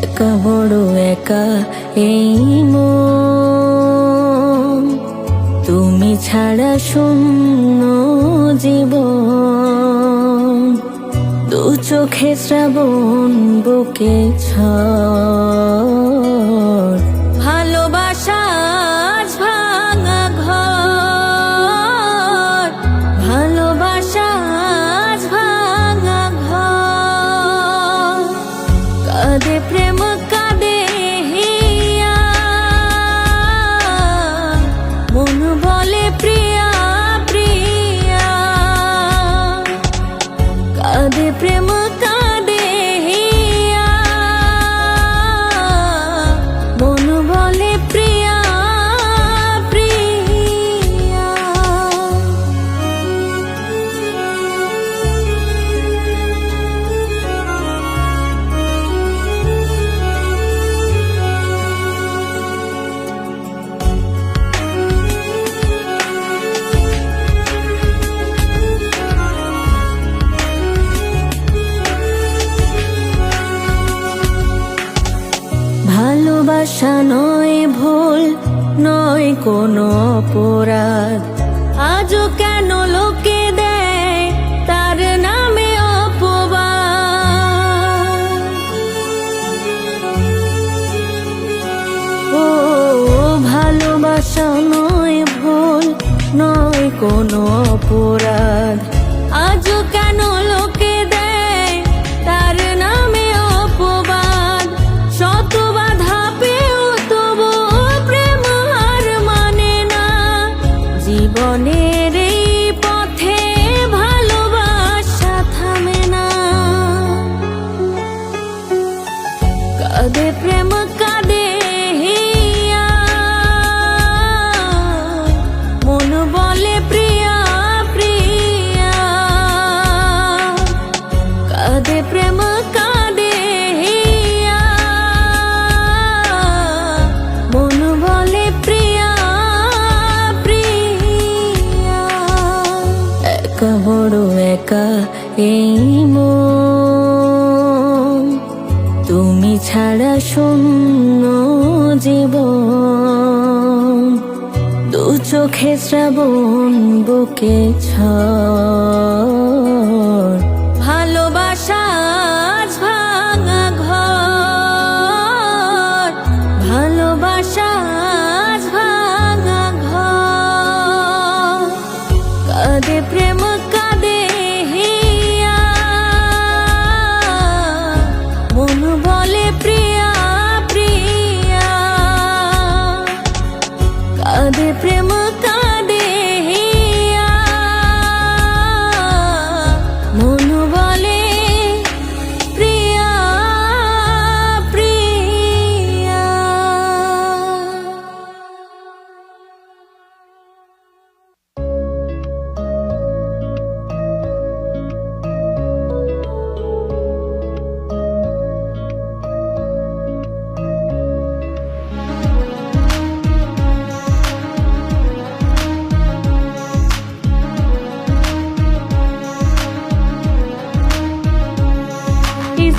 একা বড় একা এই মন, তুমি ছাড়া শূন্য জীবন। দু চোখে শ্রাবণ বুকে ঝড়, ভালোবাসা আজ ভাঙা ঘর, ভালোবাসা আজ ভাঙা ঘর। কাঁদে প্রেম কাঁদে হিয়া, মন বলে প্রিয়া প্রিয়া। কাঁদে প্রেম কাঁদে হিয়া, মন বলে প্রিয়া প্রিয়া। ভালোবাসা নয় ভুল, নয় কোনো অপরাধ, আজও কেন লোকে দেয় তার নামে অপবাদ। ও ভালোবাসা নয় ভুল, নয় কোনো অপরাধ, আজও কেন লোকে দেয় তার নামে অপবাদ। শত বাধা পেও তবু প্রেম হার মানে না, জীবনের এই পথে ভালোবাসা থামে না। কাঁদে প্রেম কাঁদে হিয়া, মন বলে প্রিয়া প্রিয়া। কাঁদে প্রেম কাঁদে হিয়া, মন বলে প্রিয়া প্রিয়া। একা বড় একা এই মন, তুমি ছাড়া শূন্য জীবন। দু চোখে শ্রাবণ বুকে ঝড়, ভালোবাসা আজ ভাঙা ঘর, ভালোবাসা আজ ভাঙা ঘর। কাঁদে প্রেম কাঁদে হিয়া, মন বলে প্রিয়া প্রিয়া। কাঁদে প্রেম কাঁদে হিয়া, মন বলে প্রিয়া প্রিয়া।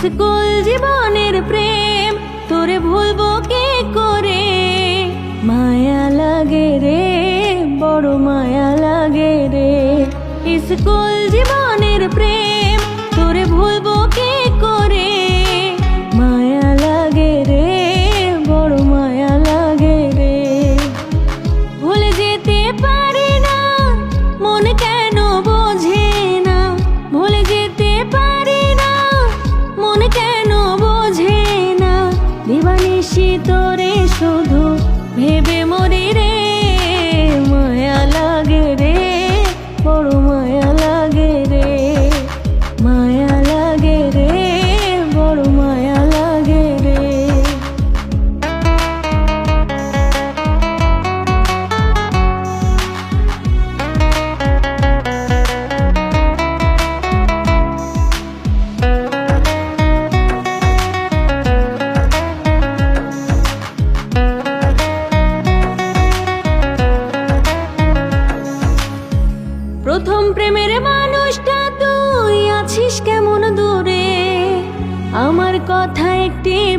স্কুল জীবনের প্রেম তোরে ভুলবো কি করে, মায়া লাগে রে বড় মায়া লাগে রে। স্কুল জীবনের প্রেম তোরে ভুলবো কি করে, মায়া লাগে রে বড় মায়া লাগে রে। ভুলে যেতে পারি না মন কেন বোঝে না, ভুলে যেতে পারি না মন কেন বোঝে না। দিবানিশি তোরে শুধু ভেবে মরি রে, মায়া লাগে রে বড় মায়া লাগে রে।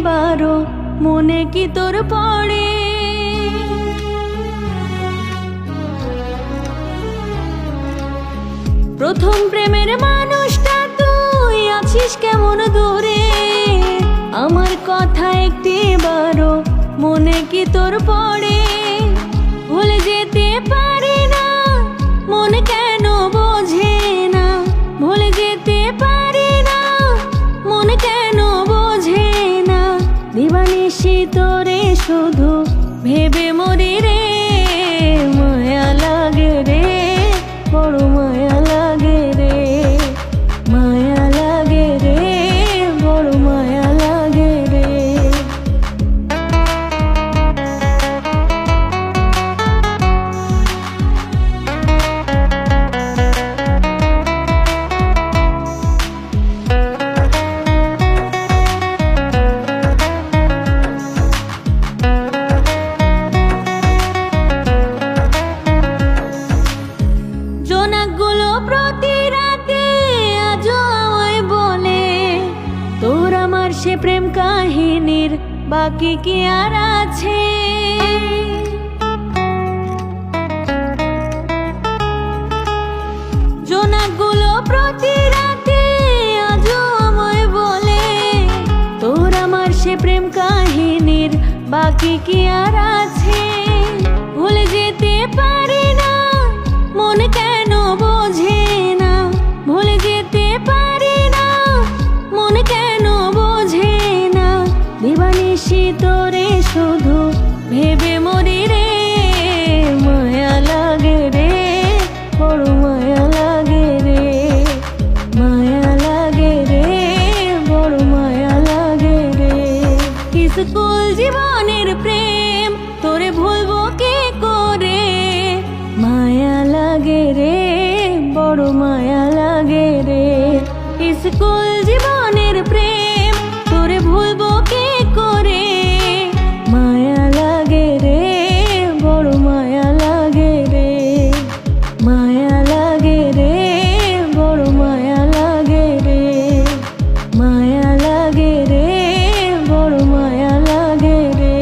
বারো মনে কি তোর পড়ে? প্রথম প্রেমের মানুষটা তুই আছিস কেমন দূরে, আমার কথা একটি বারো মনে কি তোর পড়ে? ভুলে যেতে পারি না, মন কেন বোঝে না, ভুলে যেতে পারি না, মন কেন বোঝে না, দিবানিশি তোরে শুধু ভেবে মরি রে, মায়া লাগে রে, বড় মায়া লাগে রে, মায়া লাগে রে, বড় মায়া লাগে রে। জোনাকগুলো প্রতি রাতে আজও আমায় বলে, তোর আমার সে প্রেম কাহিনীর বাকি কি আর আছে? জোনাকগুলো প্রতি রাতে আজও আমায় বলে, তোর আমার সে প্রেম কাহিনীর বাকি কি আর আছে? ভুলে যেতে পারি না, মন কেন বোঝে না, ভুলে যেতে পারি না, মন কেন বোঝে না, দিবানিশি তোরে শুধু ভেবে মরি রে, মায়া লাগে রে, বড় মায়া লাগে রে, মায়া লাগে রে, বড় মায়া লাগে রে। স্কুল জীবনের প্রেম তোরে ভুলবো কি করে, মায়া লাগে রে, বড় মায়া লাগে রে। স্কুল জীবনের প্রেম তোরে ভুলবো কি করে, মায়া লাগে রে, বড় মায়া লাগে রে, মায়া লাগে রে, বড় মায়া লাগে রে, মায়া লাগে রে, বড় মায়া লাগে রে।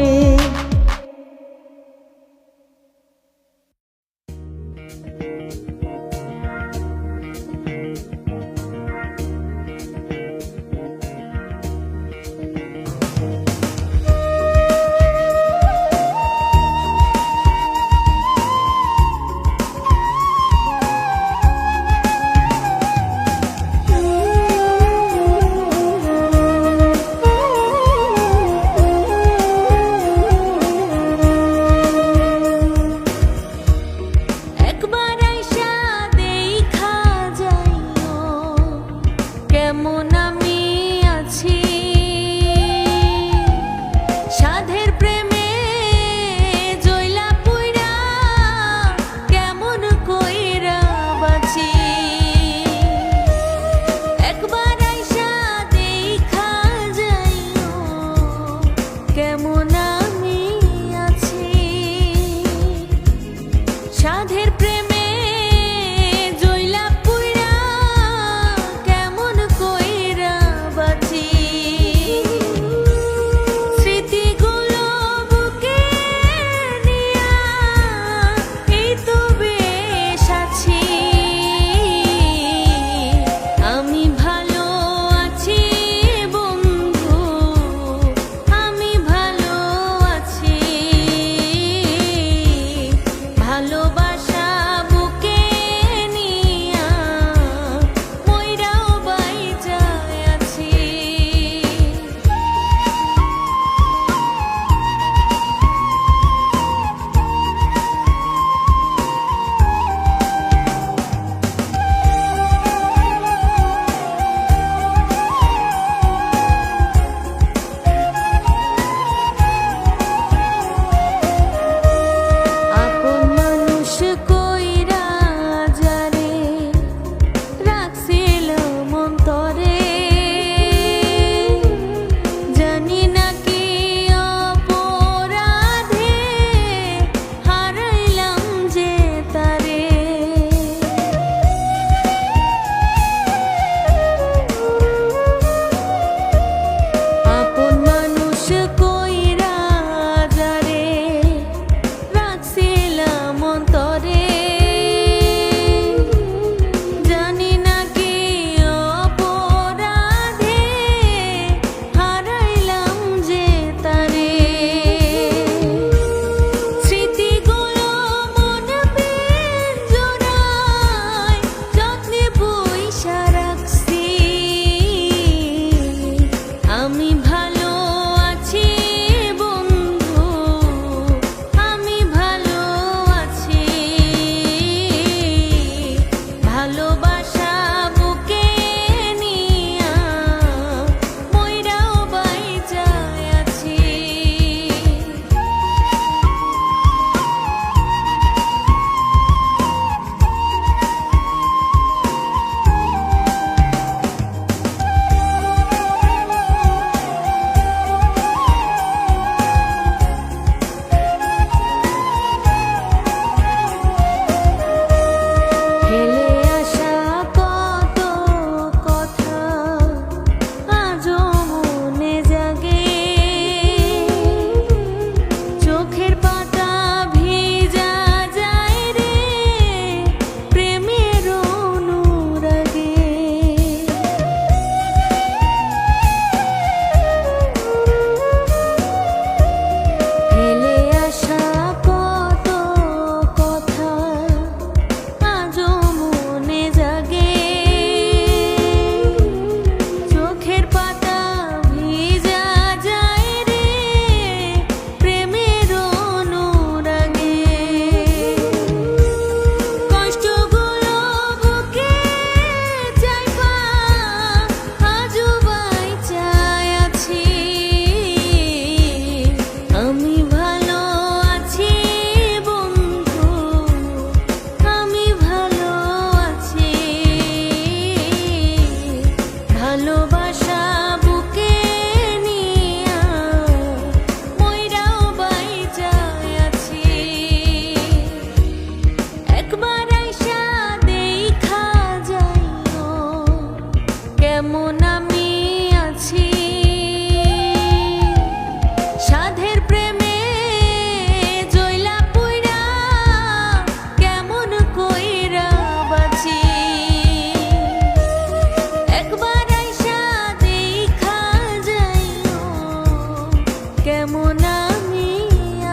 কেমন আমি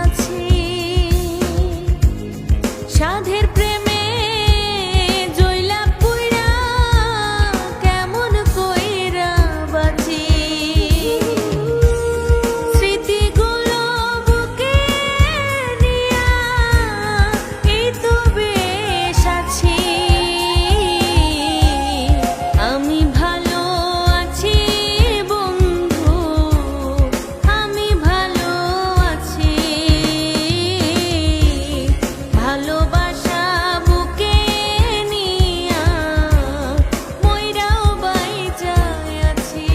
আছি। সাধের প্রেমে জইলা পুইরা কেমন কইরা বাঁচি। স্মৃতিগুলো বুকে নিয়া এই তো বেশ আছি। আমি ভালো আছি বন্ধু, আমি ভালো আছি। ভালোবাসা বুকে নিয়া মইরাও বাইচা আছি।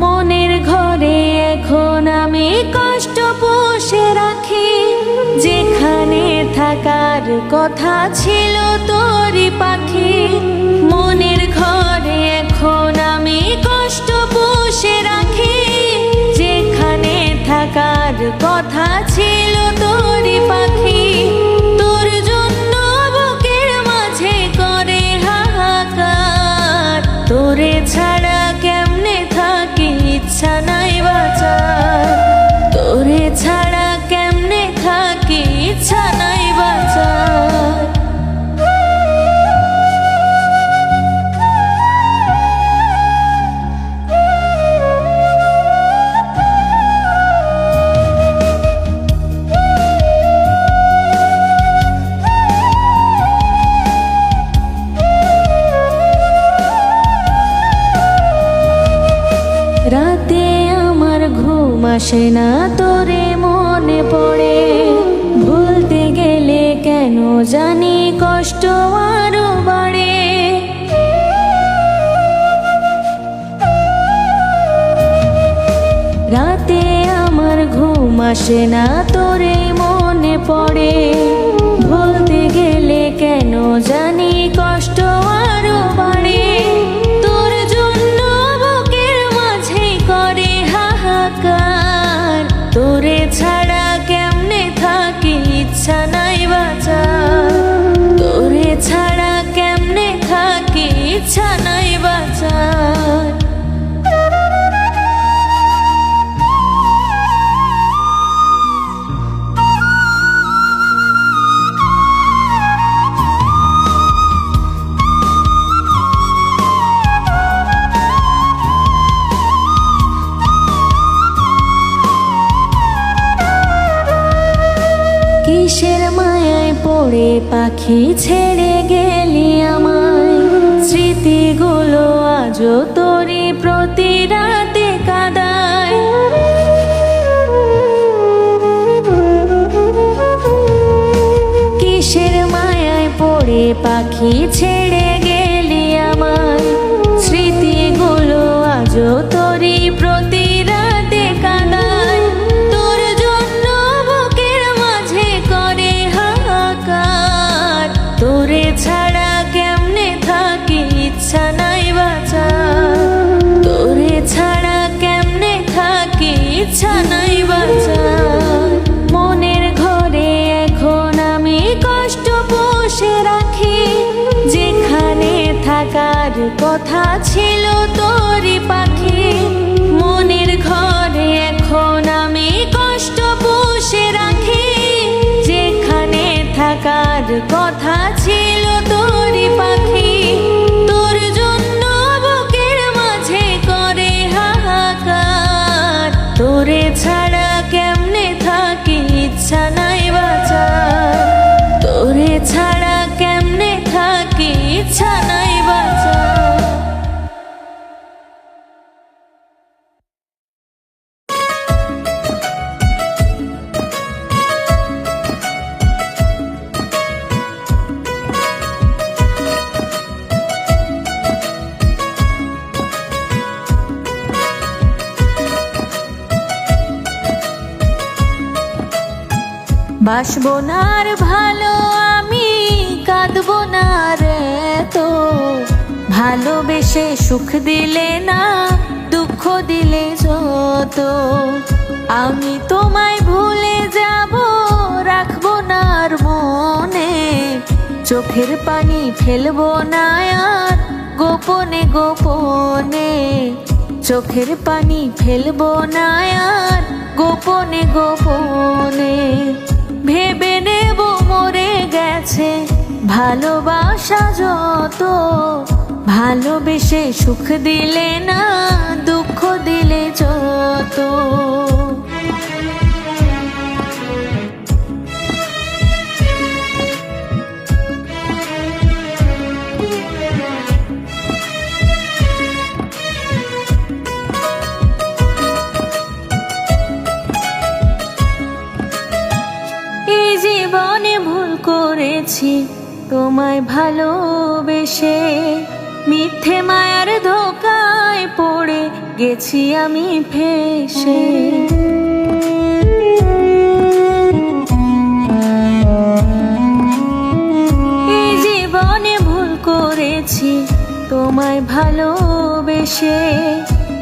মনের ঘরে এখন আমি কষ্ট পুষে রাখি। যেখানে থাকার কথা ছিল তোরই পাখি। মনের ঘরে এখন আমি কষ্ট পুষে রাখি। যেখানে থাকার কথা ছিল তোরই পাখি। তোর জন্য বুকের মাঝে করে হাহাকার। তোরে ছাড়া কেমনে থাকি ইচ্ছা নাই বাঁচার। তোরে ছাড়া কেমনে থাকি ইচ্ছা নাই বাঁচার। রাতে আমার ঘুম আসে না, তোরে মনে পড়ে। ভুলতে গেলে কেন জানি কষ্ট আরো বাড়ে। রাতে আমার ঘুম আসে না, তোরে মনে পড়ে। ভুলতে গেলে কেন জানি কষ্ট আরো বাড়ে। তোর জন্য বুকের মাঝে করে হাহাকার। তোরে ছাড়া কেমনে থাকি ইচ্ছা নাই বাঁচার। তোরে ছাড়া কেমনে থাকি ইচ্ছা নাই বাঁচার। কিসের মায়ায় পড়ে পাখি ছেড়ে গেলি আমায়। স্মৃতিগুলো আজও তোরই প্রতি রাতে কাঁদায়। কিসের মায়ায় পড়ে পাখি ছেড়ে গেলি আমায়। স্মৃতিগুলো আজও তোরই প্রতি রাতে কাঁদায়। তোর জন্য বুকের মাঝে করে হাহাকার। তোরে ছাড়া কেমনে থাকি ইচ্ছা নাই বাঁচার। তোরে ছাড়া কেমনে থাকি ইচ্ছা নাই বাঁচার। মনের ঘরে এখন আমি কষ্ট পুষে রাখি। যেখানে থাকার কথা ছিল তোরই পাখি। মনের ঘরে এখন আমি কষ্ট পুষে রাখি। যেখানে থাকার কথা ছিল তোরই পাখি। তোর জন্য বুকের মাঝে করে হাহাকার। তোরে ছাড়া কেমনে থাকি ইচ্ছা নাই বাঁচার। তোরে ছাড়া কেমনে থাকি ইচ্ছা নাই বাঁচার। বাসবো না আর ভালো আমি, কাঁদবো না রে তো, ভালোবেসে সুখ দিলে না দুঃখ দিলে যত। আমি তোমায় ভুলে যাব, রাখবো না আর মনে, চোখের পানি ফেলবো না আর গোপনে গোপনে, চোখের পানি ফেলবো না আর গোপনে গোপনে। ভেবে নেব মরে গেছে ভালোবাসা যত, ভালোবেসে সুখ দিলে না দুঃখ দিলে যত। এই জীবনে ভুল করেছি তোমায় ভালোবেসে, মিথ্যে মায়ার ধোকায় পড়ে গেছি আমি ফেঁসে। এই জীবনে ভুল করেছি তোমায় ভালোবেসে,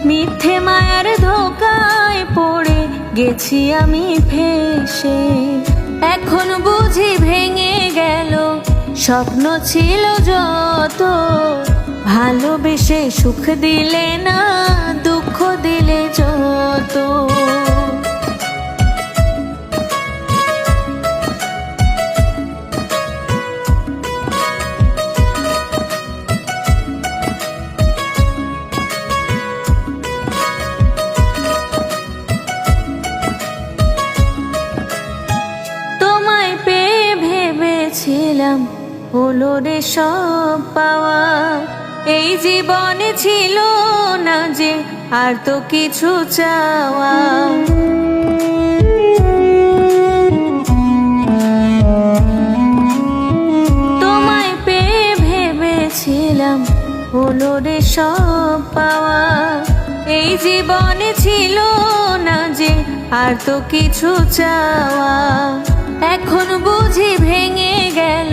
মিথ্যে মায়ার ধোকায় পড়ে গেছি আমি ফেঁসে। এখন বুঝি ভেঙে গেল স্বপ্ন ছিল যত, ভালোবেসে সুখ দিলে না দুঃখ দিলে যত। তোমায় পেয়ে ভেবেছিলাম হলো রে সব পাওয়া, এই জীবনে ছিল না যে আর তো কিছু চাওয়া। তোমায় পেয়ে ভেবেছিলাম হলো রে সব পাওয়া, এই জীবনে ছিল না যে আর তো কিছু চাওয়া। এখন বুঝি ভেঙে গেল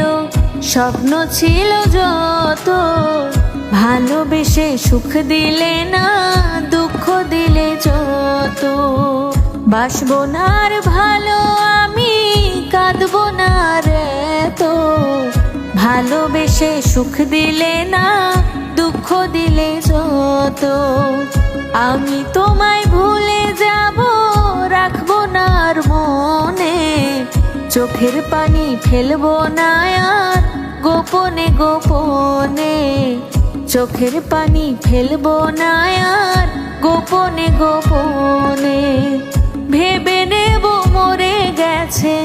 স্বপ্ন ছিল যত, ভালোবেসে সুখ দিলে না দুঃখ দিলে যত। বাসবো না আর ভালো আমি, কাঁদবো না রে তো, ভালোবেসে সুখ দিলে না দুঃখ দিলে যত। আমি তোমায় ভুলে যাব, রাখবো না আর মনে, চোখের পানি ফেলবো না আর গোপনে গোপনে, চোখের পানি ফেলবো না আর গোপনে গোপনে। ভেবে নেব মরে গেছে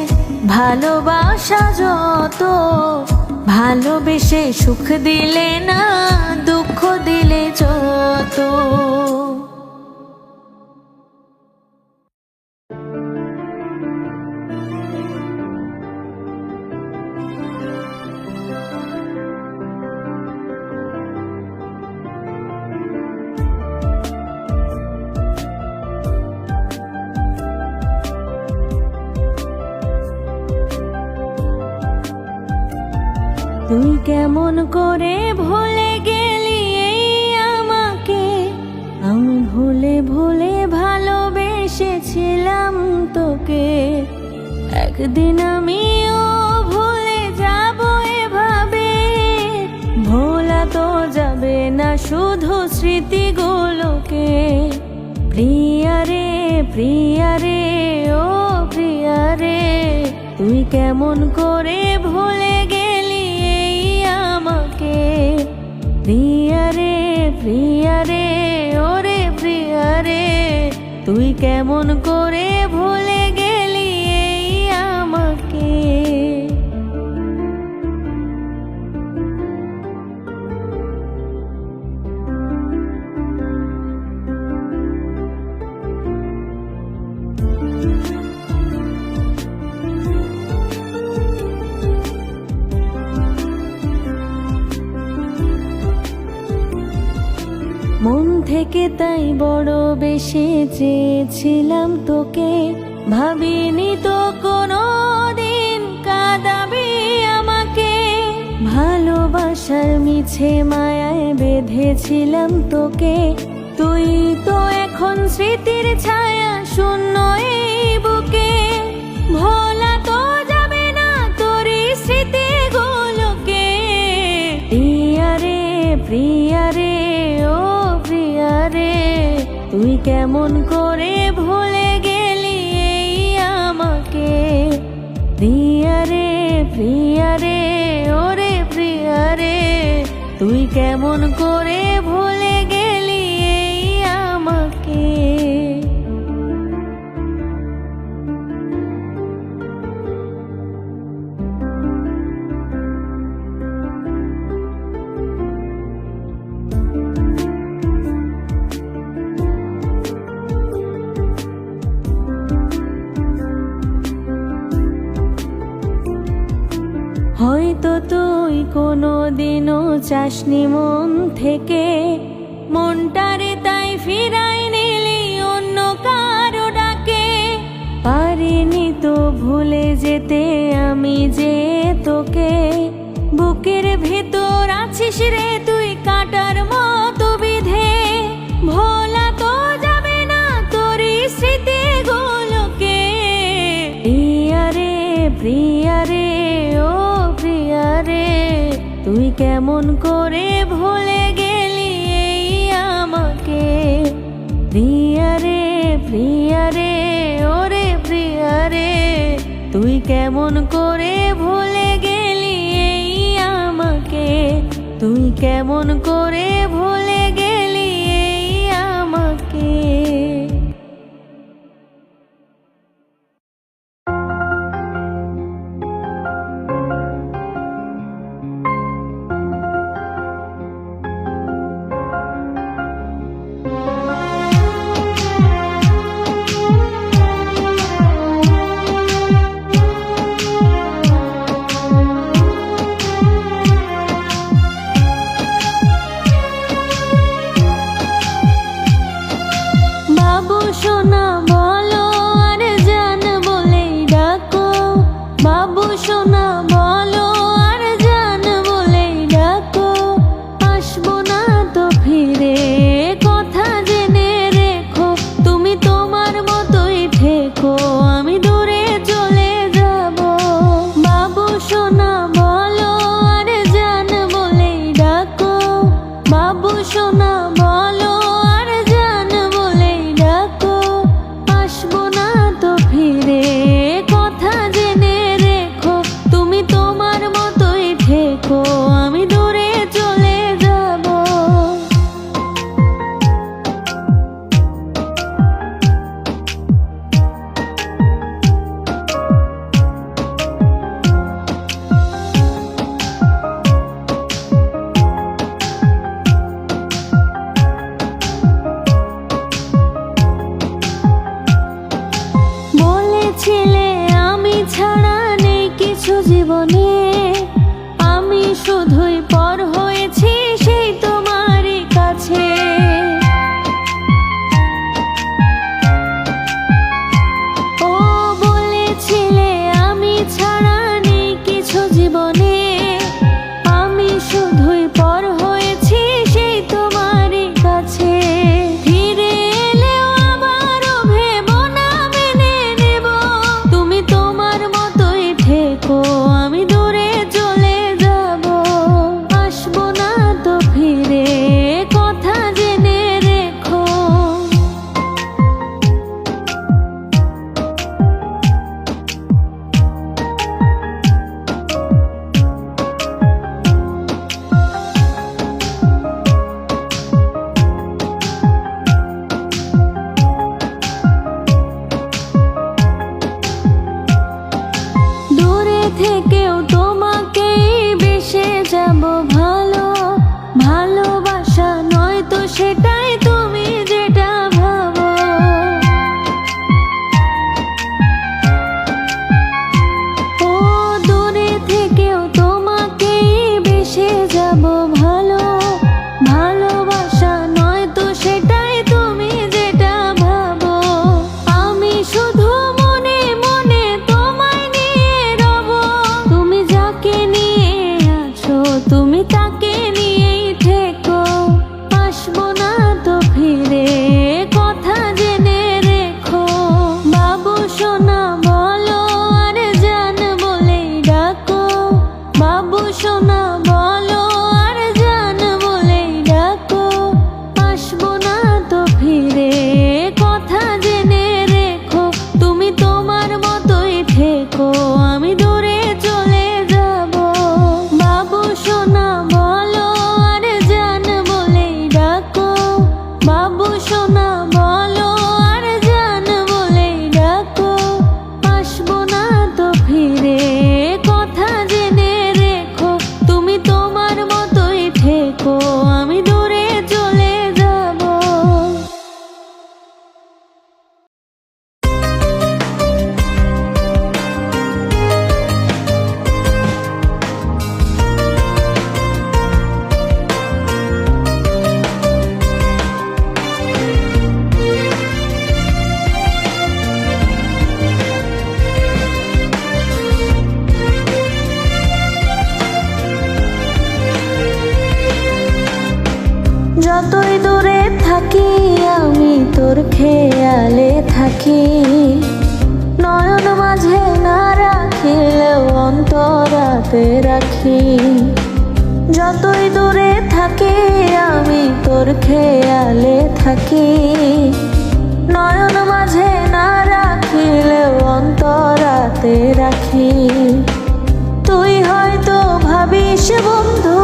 ভালোবাসা যত, ভালোবেসে সুখ দিলে না দুঃখ দিলে যত। তুই কেমন করে ভুলে গেলি এই আমাকে, আমি ভুলে ভুলে ভালোবেসেছিলাম তোকে। একদিন আমিও ভুলে যাব এভাবে, ভোলা তো যাবে না শুধু স্মৃতিগুলোকে। প্রিয়া রে প্রিয়া রে ও প্রিয়া রে, তুই কেমন করে ভুলে গেলি এই আমাকে। প্রিয়া রে প্রিয়া রে ওরে প্রিয়া রে, তুই কেমন করে ভুলে গেলি এই আমাকে। মন থেকে তাই বড় বেশি চেয়েছিলাম তোকে, ভাবিনি তো কোনো ভালোবাসার মিছে মায়ায় বেঁধেছিলাম তোকে, তুই তো এখন স্মৃতির ছায়া শূন্য এই বুকে। ভোলা তো যাবে না তোর স্মৃতিগুলোকে। প্রিয়া রে প্রিয়া রে ও প্রিয়া রে, তুই কেমন করে ভুলে গেলি এই আমাকে। প্রিয়া রে প্রিয়া রে ওরে প্রিয়া রে, তুই কেমন করে ভুলে গেলি এই আমাকে। হয়তো তুই কোনোদিনও চাসনি মন থেকে, মনটারে তাই ফিরাই নিলি অন্য কারো ডাকে। পারিনি তো ভুলে যেতে আমি যে তোকে, বুকের ভেতর আছিস রে তুই কাটার মতো বিধে। ভোলা তো যাবে না তোর স্মৃতিগুলোকে। প্রিয়া রে প্রিয়া রে ও প্রিয়া রে, তুই কেমন করে ভুলে গেলি এই আমাকে। প্রিয়া রে প্রিয়া রে ওরে প্রিয়া রে, তুই কেমন করে ভুলে গেলি এই আমাকে। তুই কেমন করে ভুলে গেলি এই আমাকে। বাবু সোনা বলো আর জান বলেই ডাকো, বাবু সোনা বলো আর জান বলেই ডাকো। আসবো না তো ফিরে কথা জেনে রেখো, তুমি তোমার মতোই থেকো আমি দূরে চলে যাব। বাবু সোনা বলো আর জান বলেই ডাকো, বাবু সোনা বলো আর জান বলেই ডাকো। আসবো না তো ফিরে কথা জেনে রেখো, তুমি তোমার মতোই থেকো আমি দূরে চলে যাব। বলেছিলে আমি ছাড়া নেই কিছু জীবনে, আমি শুধুই পর হয়েছি সেই তোমারই কাছে। ও বলেছিলে আমি ছাড়া নেই কিছু জীবনে, আমি শুধুই পর হয়েছি সেই তোমারই কাছে। ফিরে এলেও আবারও ভেবো না মেনে নেব, তুমি তোমার মতোই থেকো আমি দূরে চলে যাব। আসবো না তো ফিরে কথা জেনে রেখো। দূরে থেকেও তোমাকেই বেসে যাব ভালো, ভালোবাসা নয় তো সেটাই তুমি যেটা ভাবো। ও দূরে থেকেও তোমাকেই বেসে যাব ভালো, ভালোবাসা নয় তো সেটাই তুমি যেটা ভাবো। আমি শুধু মনে মনে তোমায় নিয়ে রব, তোর খেয়ালে থাকি। নয়ন মাঝে না রাখিলেও অন্তরাতে রাখি। যতই দূরে থাকি আমি তোর খেয়ালে থাকি। নয়ন মাঝে না রাখিলেও অন্তরাতে রাখি। তুই হয়তো ভাবিস বন্ধু,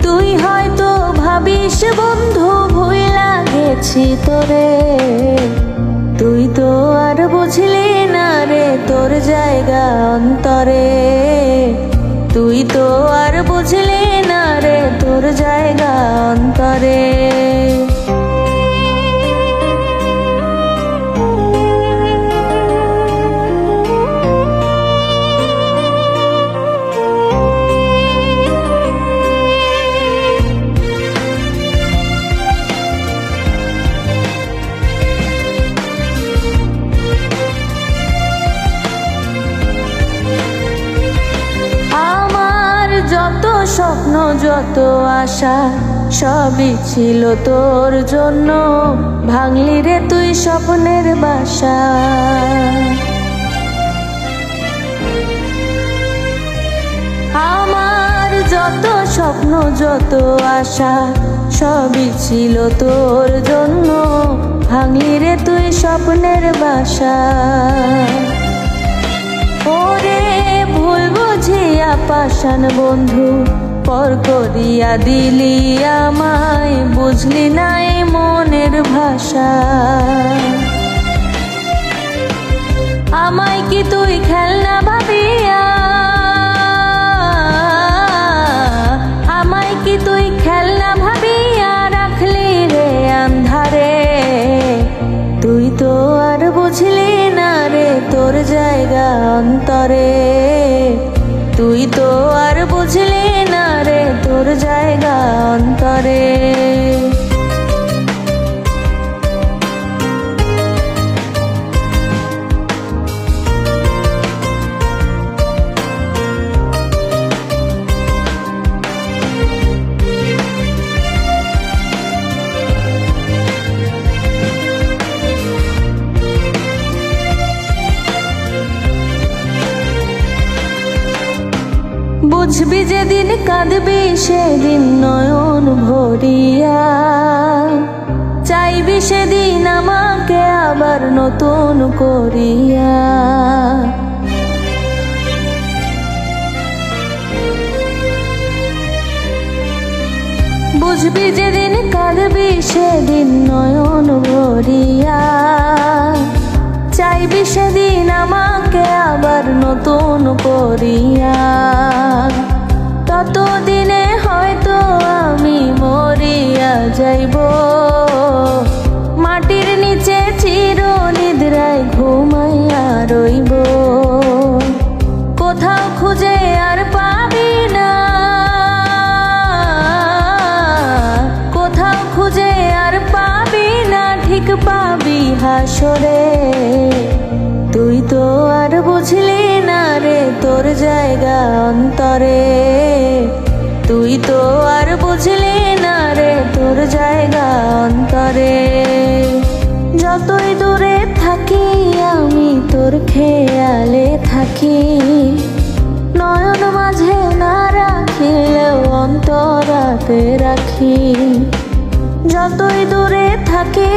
তুই হয়তো ভাবিস বন্ধু ভুইলা গেছি তোরে। তুই তো আর বুঝলি না রে তোর জায়গা অন্তরে। তুই তো আর বুঝলি না রে তোর জায়গা অন্তরে। যত স্বপ্ন যত আশা সবই ছিল তোর জন্য। ভাঙলি রে তুই স্বপ্নের বাসা। আমার যত স্বপ্ন যত আশা সবই ছিল তোর জন্য। ভাঙলি রে তুই স্বপ্নের বাসা। ওরে ভুল বুঝিয়া পাষাণ বন্ধু পর করিয়া দিলি আমায়। বুঝলি নাই মনের ভাষা। আমায় কি তুই খেলনা ভাবিয়া, আমায় কি তুই খেলনা ভাবিয়া রাখলি রে আন্ধারে। তুই তো আর বুঝলি না রে তোর জায়গা অন্তরে। তুই তো আর বুঝলি না রে তোর জায়গা অন্তরে। বুঝবি যেদিন কাঁদবি সেদিন নয়ন ভরিয়া। চাইবি সেদিন আমাকে আবার নতুন করিয়া। বুঝবি যেদিন কাঁদবি সেদিন নয়ন ভরিয়া। চাইবি সেদিন আমাকে আবার নতুন করিয়া। ততদিনে হয়তো আমি মরিয়া যাইব। মাটির নিচে চির নিদ্রায় ঘুমাইয়া রইব। কোথাও খুঁজে আর পাবি না, কোথাও খুঁজে আর পাবি না ঠিক পাবি হাসরে। তুই তো আর বুঝলি না রে তোর জায়গা অন্তরে। তুই তো আর বুঝলি না রে তোর জায়গা অন্তরে। যতই দূরে থাকি আমি তোর খেয়ালে থাকি। নয়ন মাঝে না রাখিলেও অন্তরাতে রাখি। যতই দূরে থাকি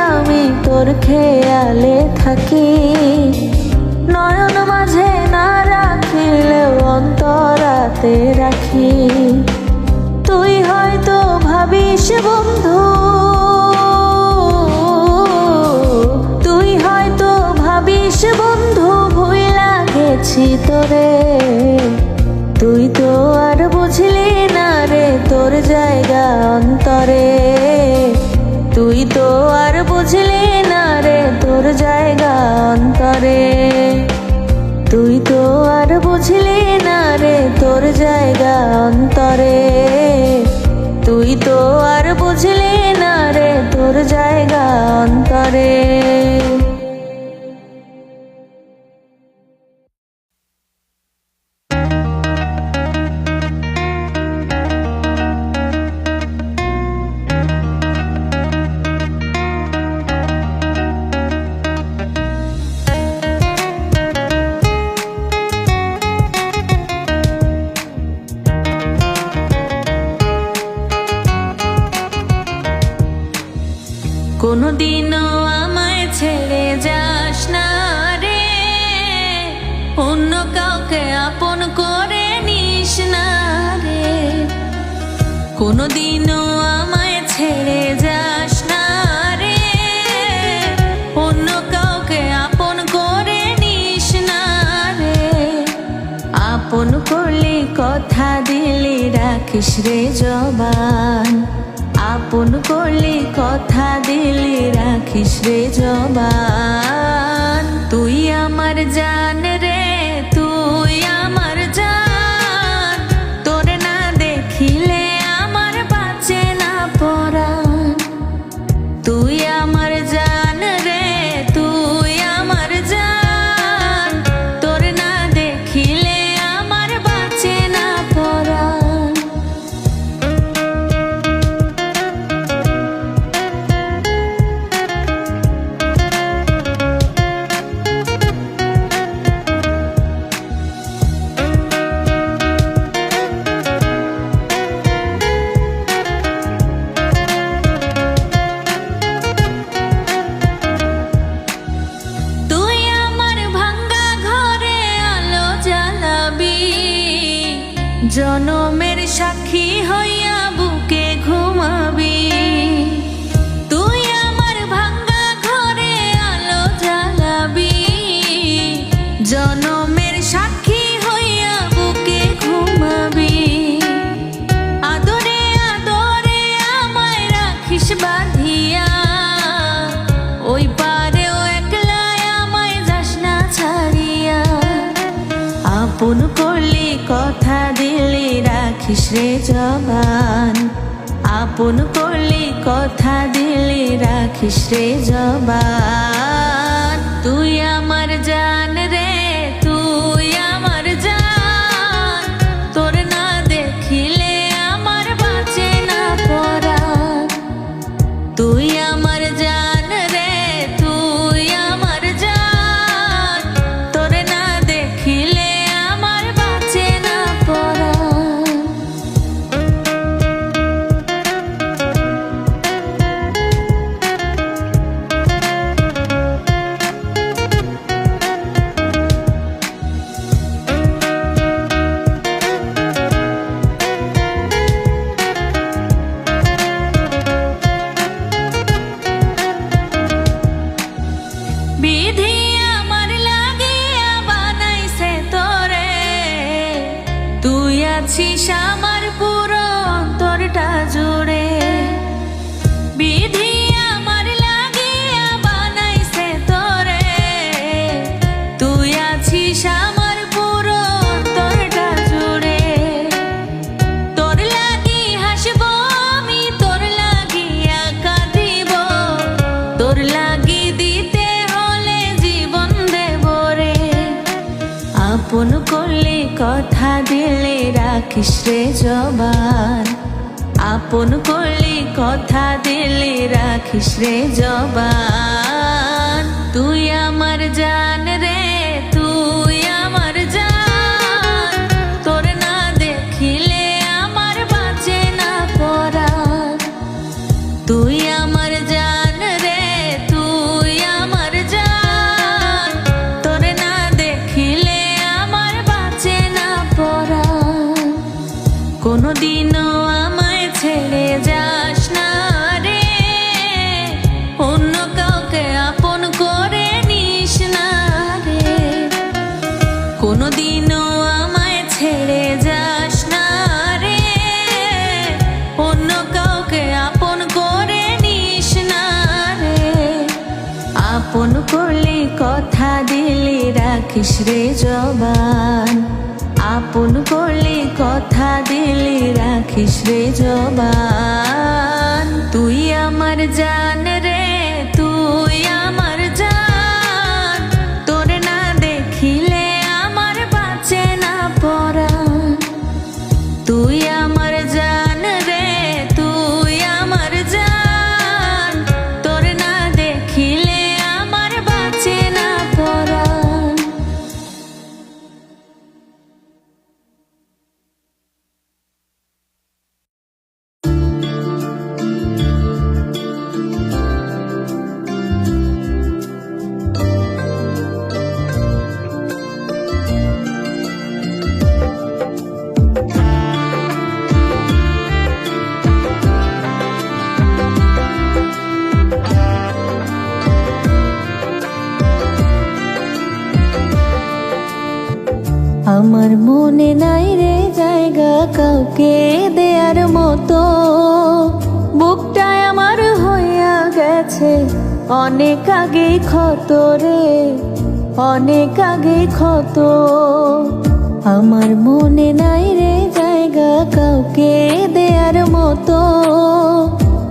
আমি তোর খেয়ালে থাকি। নয়ন মাঝে না রাখিলেও অন্তরাতে রাখি। তুই হয়তো ভাবিস বন্ধু, তুই হয়তো ভাবিস বন্ধু ভুইলা গেছি তোরে। তুই তো আর বুঝলি না রে তোর জায়গা অন্তরে। তুই তো আর বুঝলি না রে তোর জায়গা অন্তরে। তুই তো আর বুঝলি না রে তোর জায়গা অন্তরে। তুই তো আর বুঝলি না রে তোর জায়গা অন্তরে। যাস না রে, অন্য কাউকে আপন করে নিস না রে, কোনোদিনও আমায় ছেড়ে যাস না রে, অন্য কাউকে আপন করে নিস না রে। আপন করলি কথা দিলি রাখিস রে জবান, আপন করলি কথা দিলি রাখিস রে জবান। তুই আমার জান রে, তুই আমার জান, তোরে না দেখিলে আমার বাঁচে না পরাণ। তুই আমার জান রে, তুই আমার জান, তোরে না দেখিলে আমার বাঁচে না পরাণ। জনমের সাক্ষী হইয়া বুকে ঘুমাবি, তুই আমার ভাঙ্গা ঘরে আলো জ্বালাবি। জনমের সাক্ষী হইয়া বুকে ঘুমাবি, আদরে আদরে আমায় রাখিস বাঁধিয়া, ওই পারেও একলাই আমায় যাস না ছাড়িয়া। আপন করলি কথা দিলি রাখিস রে জবান, আপন করলি কথা দিলি রাখিস রে জবান। তুই আমার জান রে, তুই আমার জান, তোর না দেখিলে আমার বাঁচে না পরাণ। তুই আমার জান রে, তুই আমার জান, তোর না দেখিলে আমার বাঁচে না পরাণ। বিধি আমার লাগিয়া বানাইছে তোরে, তুই আছিস আমার পুরো অন্তরটা জুড়ে। বিধি আমার লাগিয়া বানাইছে তোরে, তুই আছিস আমার পুরো অন্তরটা জুড়ে। তোর লাগি হাসবো আমি, তোর লাগিয়া কাঁদিব, তোর লাগি দিতে হলে জীবন দেব রে। আপন করলি কথা দিলে রাখিস রে জবান, আপন করলি কথা দিলে রাখিস রে জবান। তুই আমার জান রে, তুই আমার জান, তোর না দেখিলে আমার বাঁচে না পরাণ। তুই আমার জান রে, তুই আমার জান, তোর না দেখিলে আমার বাঁচে না পরাণ। কোনোদিনও আমায় ছেড়ে যাস না রে, অন্য কাউকে আপন করে নিস না রে, কোনোদিনও আমায় ছেড়ে যাস না রে, অন্য কাউকে আপন করে নিস না রে। আপন করলি কথা দিলি রাখিস রে জবান, আপন করলি কথা দিলি রাখিস রে জবান। তুই আমার জান রে, তুই আমার জান, তোর না দেখিলে আমার বাঁচে না পরাণ। তুই আমার জান রে, তুই আমার জান, তোর না দেখিলে আমার বাঁচে না পরাণ। আমার মনে নাই রে জায়গা কাউকে দেয়ার মতো। বুকটায় আমার হইয়া গেছে অনেক আগে ক্ষত রে, অনেক আগে ক্ষত। আমার মনে নাই রে জায়গা কাউকে দেয়ার মতো।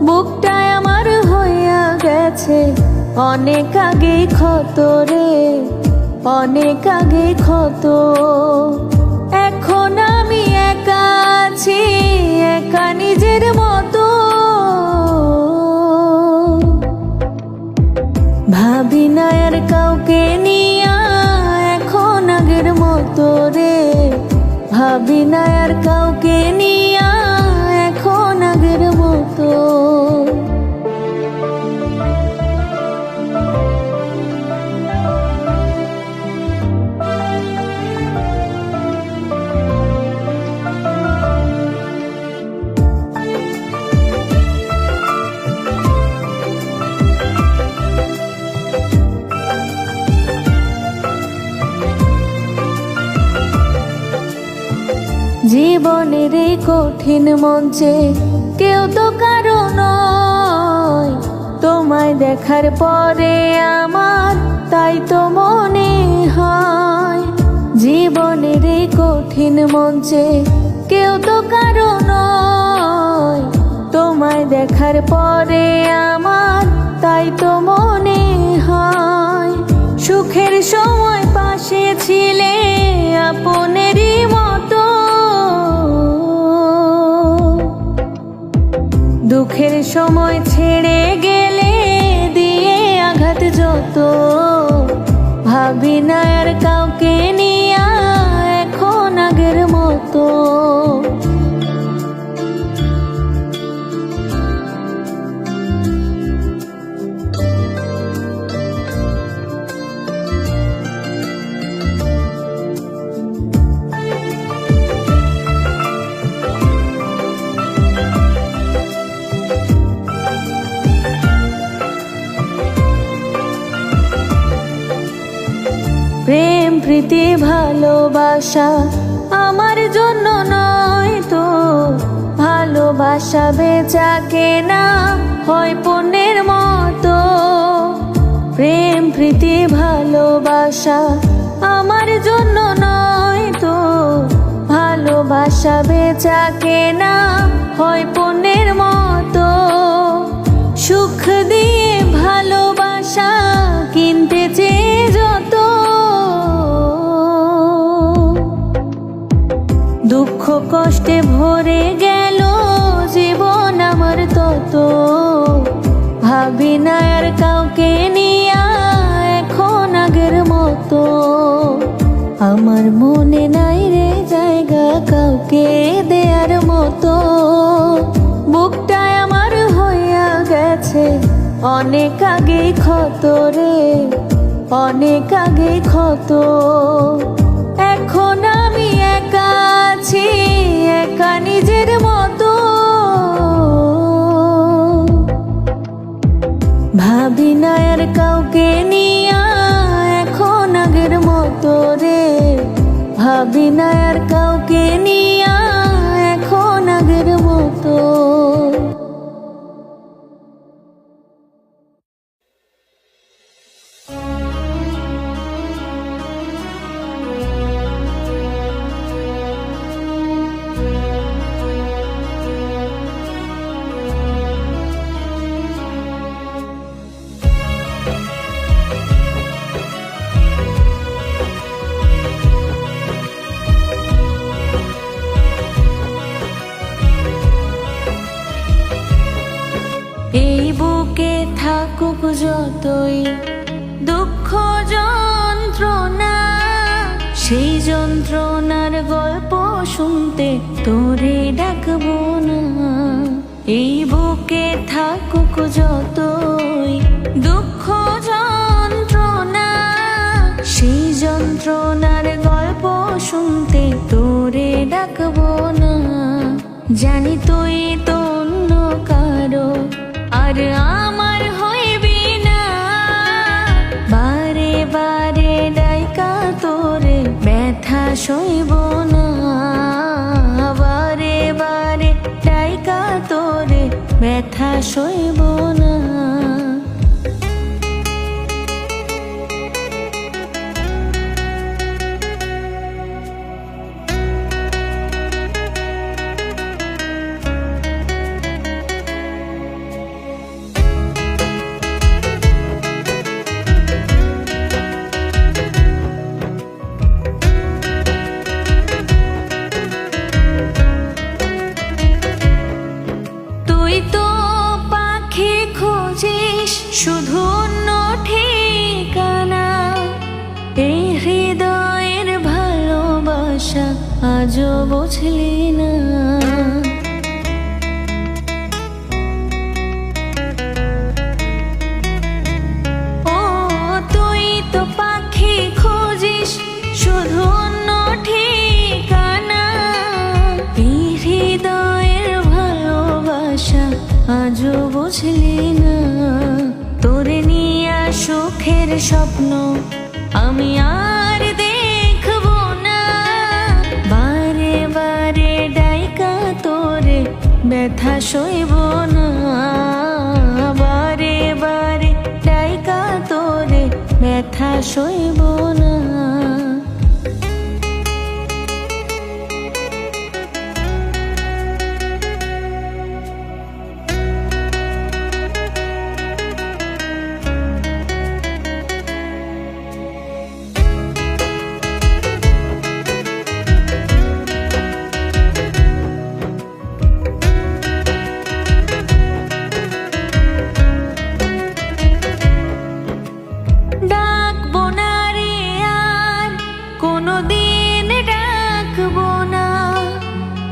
বুকটায় আমার হইয়া গেছে অনেক আগে ক্ষত রে, অনেক আগে ক্ষত। এখন আমি একা আছি, একা নিজের মতো। ভাবি না আর কাউকে নিয়া এখন আগের মতো রে, ভাবি না আর কাউকে নিয়া এখন আগের মতো। জীবনের এই কঠিন মঞ্চে কেউ তো কারো নয়। তোমায় দেখার পরে আমার তাই তো মনে হয়। জীবনের এই কঠিন মঞ্চে কেউ তো কারো নয়। তোমায় দেখার পরে আমার তাই তো মনে হয়। সুখের সময় পাশে ছিলে আপনেরই মতো, দুঃখের সময় ছেড়ে গেলে দিয়ে আঘাত যত। ভাবি না আর কাউকে নিয়া এখন আগের মতো। প্রেম প্রীতি ভালোবাসা আমার জন্য নয় তো। ভালোবাসা বেচা কেনা হয় পণ্যের মতো। প্রেম প্রীতি ভালোবাসা আমার জন্য নয় তো। ভালোবাসা বেচা কেনা হয় পণ্যের মতো। সুখ দিয়ে ভালোবাসা কিনতে চেয়ে যত, দুঃখ কষ্টে ভরে গেল জীবন আমার তত। ভাবি না আর কাউকে নিয়া এখন আগের মতো। আমার মনে নাই রে জায়গা কাউকে দেয়ার মতো। বুকটায় আমার হইয়া গেছে অনেক আগে ক্ষত রে, অনেক আগে ক্ষত। এখন আমি একা আছি, একা নিজের মতো। ভাবি না আর কাউকে নিয়া এখন আগের মতো রে, ভাবি না আর কাউকে নিয়া এখন আগের মতো। এই বুকে থাকুক যতই দুঃখ যন্ত্রণা, সেই যন্ত্রণার গল্প শুনতে তোরে ডাকবো না। এই বুকে থাকুক যতই দুঃখ যন্ত্রণা, সেই যন্ত্রণার গল্প শুনতে তোরে ডাকবো না। জানি তুই তো অন্য কারো আর আমার হইবি না। বারে বারে ডাইকা তোরে ব্যথা সইব না, বারে বারে ডাইকা তোরে ব্যথা সইব না। শুধু অন্য ঠিকানা, এই হৃদয়ের ভালোবাসা আজও বুঝলি না। ও তুই তো পাখি খুঁজিস শুধু অন্য ঠিকানা, এই হৃদয়ের ভালোবাসা আজও বুঝলি না। তোরে নিয়া সুখের স্বপ্ন আমি আর দেখব না, বারে বারে ডাইকা তোরে ব্যথা সইব না, বারে বারে ডাইকা তোরে ব্যথা সইব না।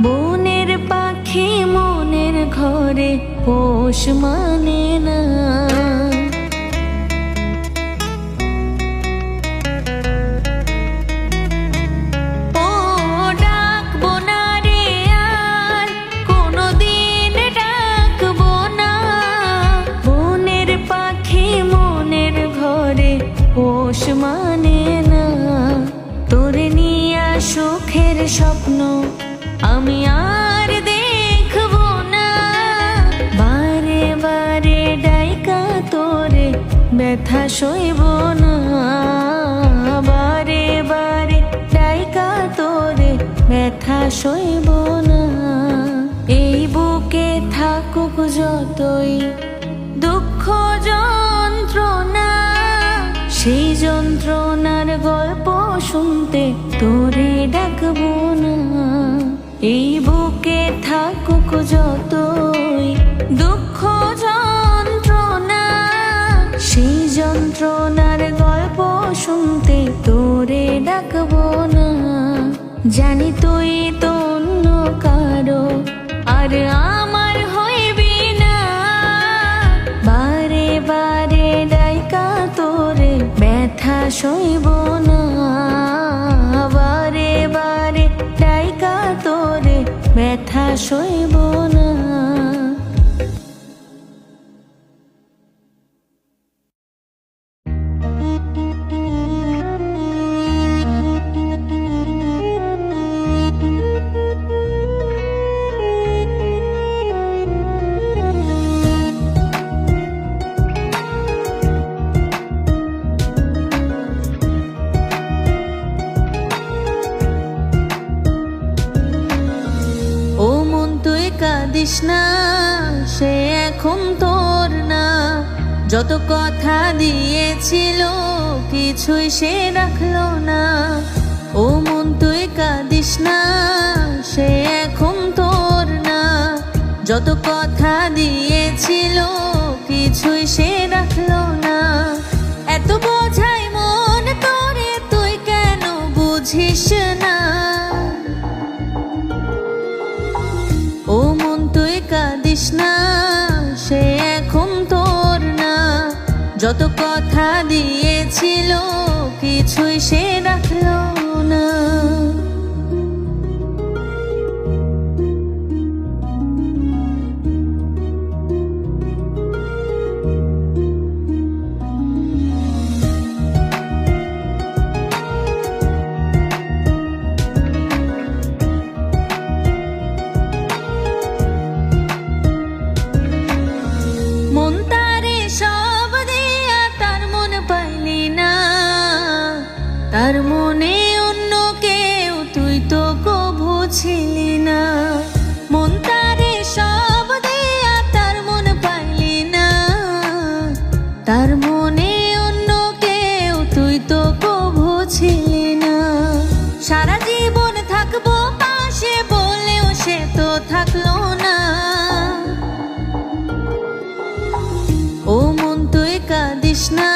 বনের পাখি মনের ঘরে পোষ মানে না, ও ডাকবো না রে আর কোনদিন ডাকবো না। বনের পাখি মনের ঘরে পোষ মানে না, তোরে নিয়া সুখের স্বপ্ন আমি আর দেখব না, বারে বারে ডাইকা তোরে ব্যথা সইব না, বারে বারে ডাইকা তোরে ব্যথা সইব না। এই বুকে থাকুক যতই দুঃখ যন্ত্রণা, সেই যন্ত্রণার গল্প শুনতে তোরে ডাকবো না। এই বুকে থাকুক যতই দুঃখ যন্ত্রণা, সেই যন্ত্রণার গল্প শুনতে তোরে ডাকবো না। জানি তুই তো অন্য কারো আর আমার হইবি না, বারে বারে ডাইকা তোরে ব্যথা সইব না, বারে বারে ডাইকা তোরে ব্যথা সইব না। কাঁদিস না, সে এখন তোর না, যত কথা দিয়েছিল কিছুই সে রাখলো না। ও মন তুই কাঁদিস না, সে এখন তোর না, যত কথা দিয়েছিল কিছুই সে রাখলো না। এত বোঝাই মন তোরে তুই কেন বুঝিস না, ও মন তুই কাঁদিস না, সে এখন তোর না, যত কথা দিয়েছিল কিছুই সে রাখলো না। তার মনে অন্য কেউ, তুই তো কভু ছিলি না। মন তারে সব দিয়া তার মন পাইলি না। তার মনে অন্য কেউ, তুই তো কভু ছিলি না। সারা জীবন থাকবো পাশে বলেও সে তো থাকলো না। ও মন তুই কাঁদিস না,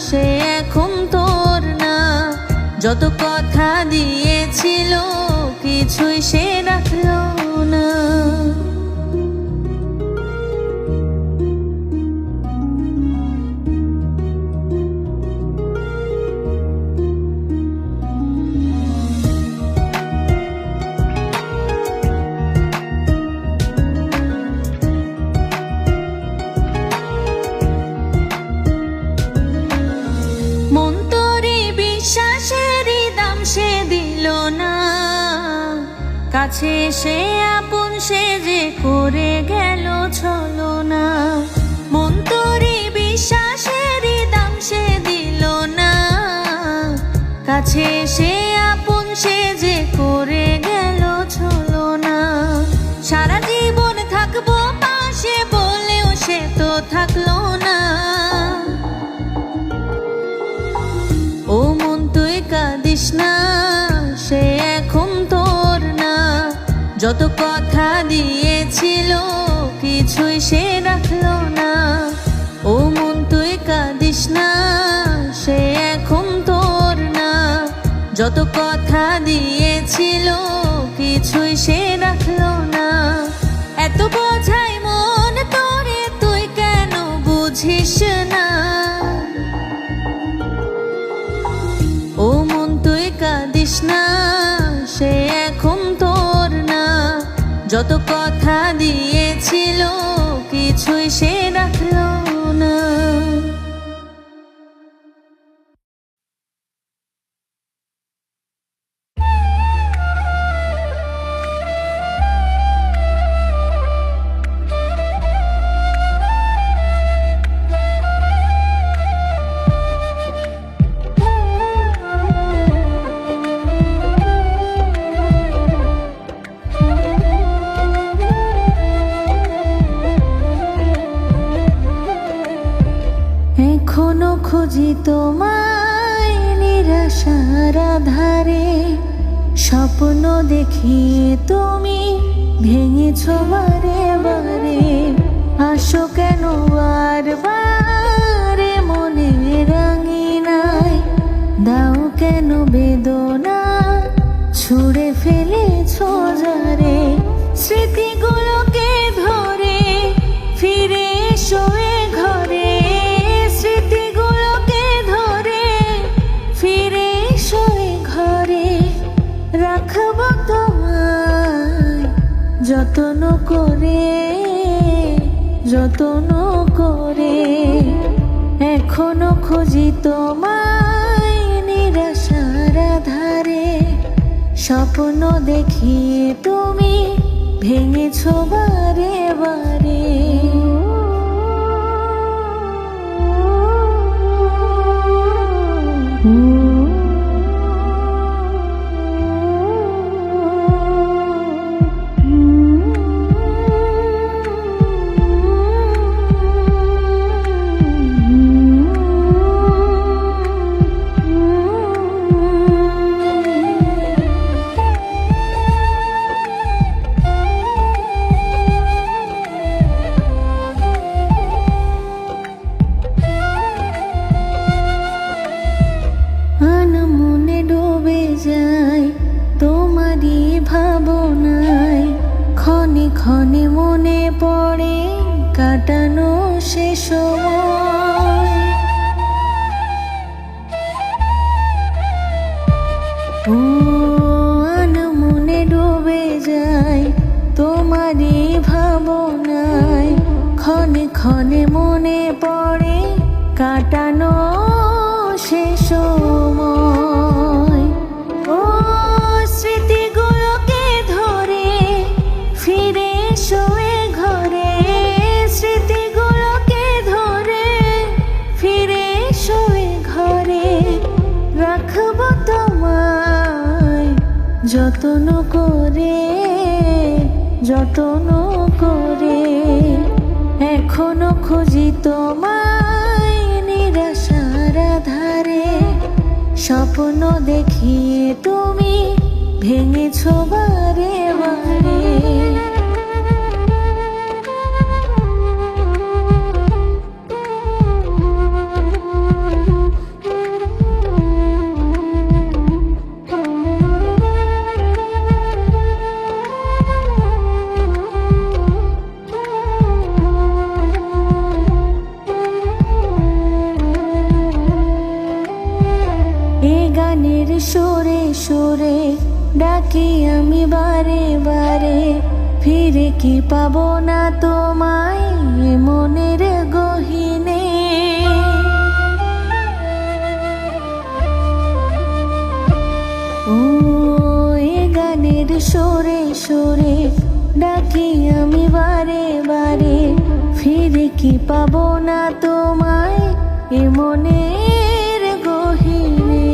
সে এখন তোর না। যত কথা দিয়েছিল কিছুই সে রাখলো না। মন তোরে বিশ্বাসেরই দাম সে দিল না। কাছে সে আপন সে যে করে গেল ছলনা। মন তোরে বিশ্বাসেরই দাম সে দিল না। কাছে সে আপন সে যে করে গেল ছলনা। সারা জীবন থাকবো পাশে বলেও সে তো থাকলো না। ও মন তুই কাঁদিস না, সে এখন তোর না। যত কথা দিয়েছিল কিছুই সে রাখলো না। ও মন তুই কাঁদিস না, সে এখন তোর না। যত কথা দিয়েছিল কিছুই সে রাখলো না। এত বোঝাই মন তোরে, তুই কেন বুঝিস না? ও মন তুই কাঁদিস না, সে এখন তোর না। যত কথা দিয়েছিল কিছুই সে রাখলো না। এখনো খুঁজি তোমায় নিরাশার আধারে। স্বপ্ন দেখিয়ে তুমি ভেঙেছ বারে বারে। আসো কেন বারবার মনে রাঙিনায়? দাও কেন বেদনা ছুঁড়ে ফেলেছ যারে? স্মৃতিগুলোকে ধরে ফিরে এসো এ ঘরে। স্মৃতিগুলোকে ধরে ফিরে এসো এ ঘরে। রাখবো তোমায় যত্ন করে, যত্ন করে। এখনো খুঁজি তোমায় নিরাশার আধারে। স্বপ্ন দেখিয়ে তুমি ভেঙেছ বারে বারে। মনে ডুবে যায় তোমারই ভাবনায়। ক্ষণে ক্ষণে মনে পড়ে কাটানো সে সময়। ও মনে ডুবে যায় তোমারই ভাবনায়। ক্ষণে ক্ষণে মনে পড়ে কাটানো সে সময়। ও স্মৃতিগুলোকে ধরে ফিরে এসো এ ঘরে। স্মৃতিগুলোকে ধরে ফিরে এসো এ ঘরে। রাখবো যতন করে যতন করে এখনো খুঁজি তোমায় নিরাশার ধারে। স্বপ্ন দেখিয়ে তুমি ভেঙেছো বারে বারে। গানের সুরে সুরে ডাকি আমি বারে বারে, ফিরে কি পাবো না তোমায় মনের গহীনে। ও গানের সুরে সুরে ডাকি আমি বারে বারে, ফিরে কি পাবো না তোমায় মনের গহীনে।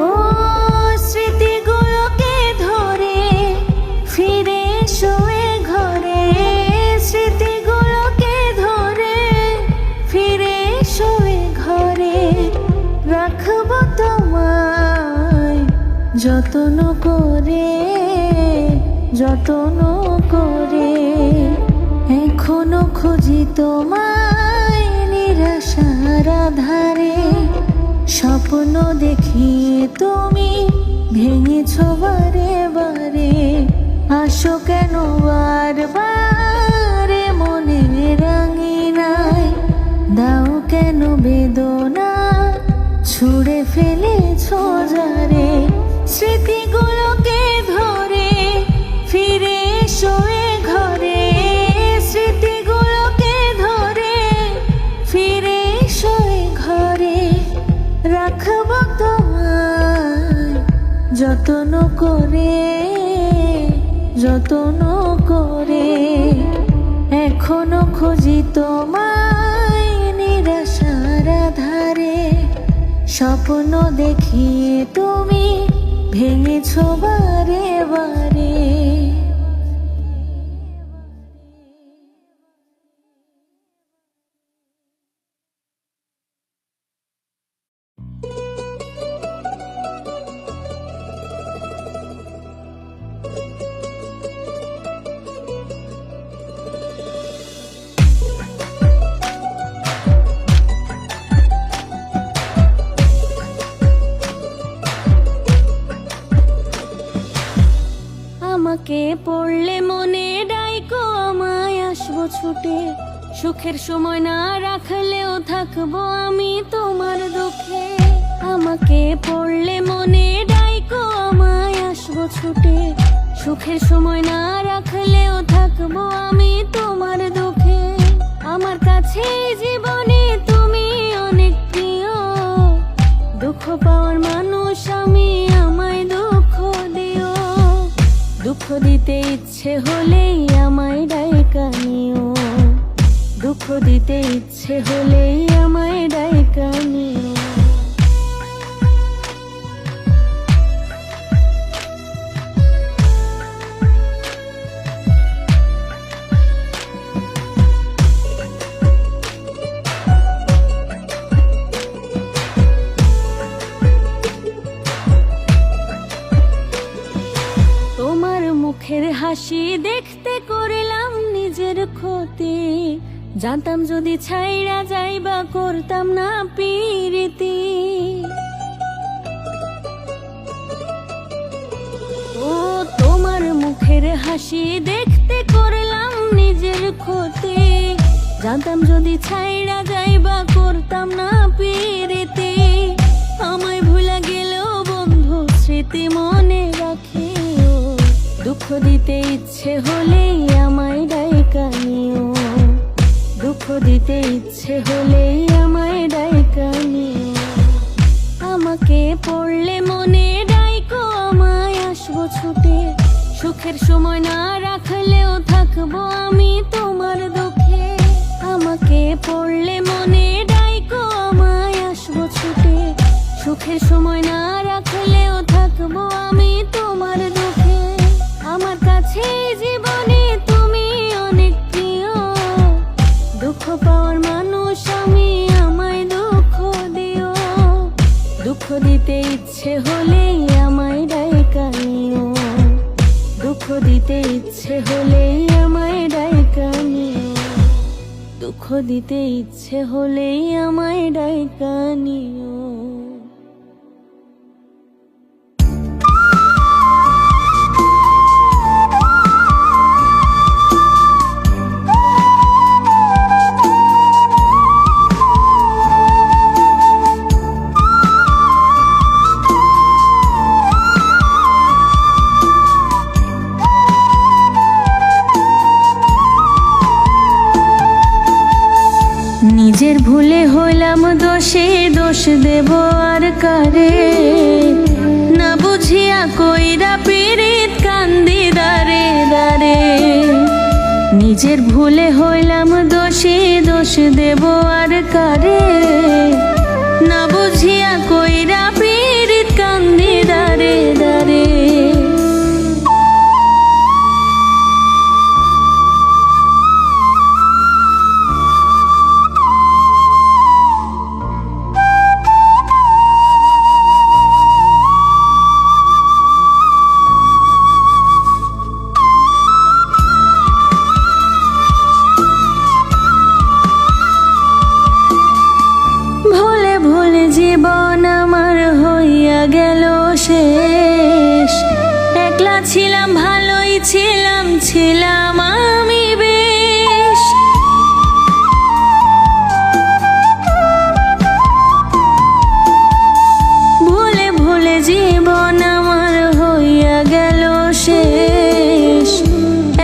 ও স্মৃতিগুলোকে ধরে ফিরে এসো এ ঘরে। স্মৃতিগুলোকে ধরে ফিরে এসো এ ঘরে। রাখবো তোমায় যতন করে যতন করে এখনো খুঁজি তোমায় নিরাশার ধারে। স্বপ্ন দেখিয়ে তুমি ভেঙেছো বারে বারে। আসো কেন বারবার মনে রাঙিনায়, দাও কেন বেদনা ছুঁড়ে ফেলেছো যারে। স্মৃতিগুলোকে ধরে ফিরে এসো এ ঘরে। স্মৃতিগুলোকে ধরে ফিরে এসো এ ঘরে। রাখবো তোমায় যতন করে যতন করে এখনো খুঁজি তোমায় নিরাশার ধারে। স্বপ্ন দেখিয়ে তুমি ভেঙেছো বারে বারে। আমাকে পড়লে মনে ডাইকো আমায় আসবো ছুটে। সুখের সময় না রাখলেও থাকবো আমি তোমার দুঃখে। আমাকে পড়লে মনে ডাইকো আমায় আসবো ছুটে। সুখের সময় না রাখলেও থাকবো আমি তোমার দুঃখে। আমার কাছে জীবনে তুমি অনেক প্রিয়। দুঃখ পাওয়ার মানুষ আমি, আমায় দুঃখ দিও। দুঃখ দিতে ইচ্ছে হলেই আমায় ডাইকা নিও। দুঃখ দিতে ইচ্ছে হলেই আমায় ডাইকা নিও। মুখের হাসি দেখতে করলাম নিজের ক্ষতি। জানতাম যদি ছাইড়া যাইবা করতাম না পিরিতি। ও তোমার মুখের হাসি দেখতে করলাম নিজের ক্ষতি। জানতাম যদি ছাইড়া যাইবা করতাম না পিরিতি। আমায় ভুলা গেলেও বন্ধু স্মৃতি মনে রাখিও। দুঃখ দিতে ইচ্ছে হলেই আমায় ডাইকা নিও। দুঃখ দিতে ইচ্ছে হলেই আমায় ডাইকা নিও। আমাকে পড়লে মনে ডাইকো আমায় আসবো ছুটে। সুখের সময় না রাখলেও থাকবো আমি তোমার দুঃখে। আমাকে পড়লে মনে ডাইকো আমায় আসবো ছুটে। সুখের সময় না রাখলেও থাকবো থাকবো আমি তোমার দুঃখে। আমার কাছে এই জীবনে তুমি অনেক প্রিয়। দুঃখ পাওয়ার মানুষ আমি, আমায় দুঃখ দিও। দুঃখ দিতে ইচ্ছে হলেই আমায় ডাইকা নিও। দুঃখ দিতে ইচ্ছে হলেই আমায় ডাইকা নিও। দুঃখ দিতে ইচ্ছে হলেই আমায় ডাইকা নিও। নিজের ভুলে হইলাম দোষী, দোষ দেব আর কারে? না বুঝিয়া কইরা পীড়িত কান্দি দারে দারে। নিজের ভুলে হইলাম দোষী, দোষ দেব আর কারে? না বুঝিয়া কইরা পীড়িত কান্দি দারে দারে। জীবন আমার হইয়া গেল শেষ। একলা ছিলাম, ভালোই ছিলাম, ছিলাম আমি বেশ। ভুলে ভুলে জীবন আমার হইয়া গেল শেষ।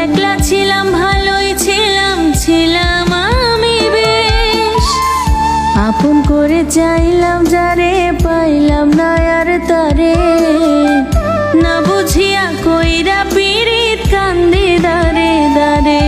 একলা ছিলাম, ভালোই ছিলাম, ছিলাম আমি বেশ। আপন করে চাইলাম যারে, পাইলাম না আর তারে। না বুঝিয়া কইরা পীড়িত কান্দি দারে দারে।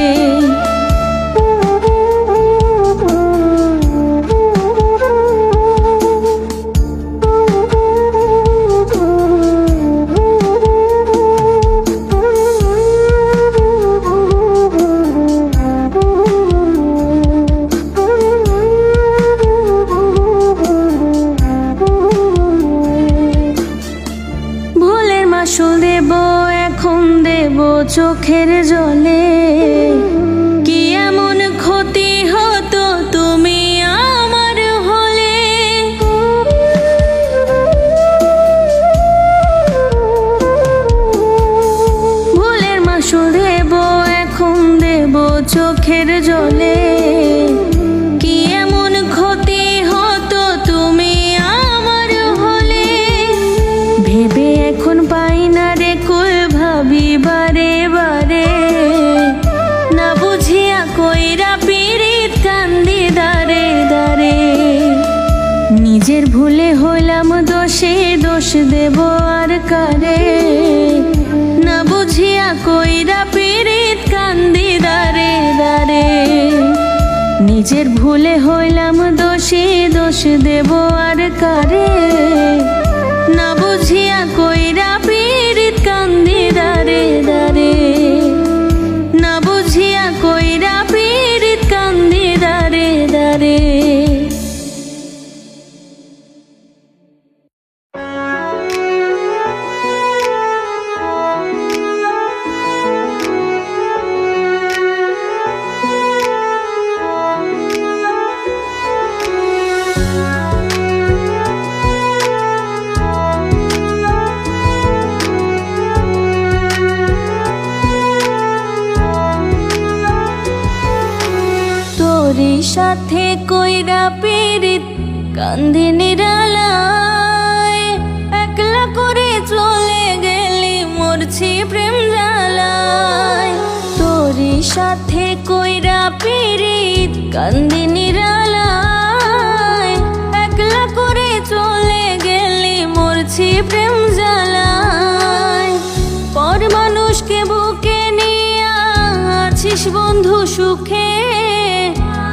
দেব এখন দেব চোখের জলে। কি এমন ক্ষতি হতো তুমি আমার হলে? ভুলের মাসুল দেব এখন দেব চোখের জলে। কি এমন ক্ষতি হতো তুমি আমার হলে? ভেবে এখন পাই না রে কুল, ভাবি বারে বারে। না বুঝিয়া কইরা পীড়িত কান্দি দারে দারে। নিজের ভুলে হইলাম দোষী, দোষ দেব আর কারে? না বুঝিয়া কইরা পীড়িত কান্দি দারে দারে। নিজের ভুলে হইলাম দোষী, দোষ দেব আর কারে? না বুঝিয়া কইরা পীড়িত কান্দি দারে দারে। না বুঝিয়া কইরা পীড়িত কান্দি দারে দারে। সাথে কইরা পীড়িত কান্দি নিরালায়। একলা করে চলে গেলি মরছি প্রেম জ্বালায়। তোরই সাথে কইরা পীড়িত কান্দি নিরালায়। একলা করে চলে গেলি মরছি প্রেম জ্বালায়। পর মানুষকে বুকে নিয়ে আছিস বন্ধু সুখে।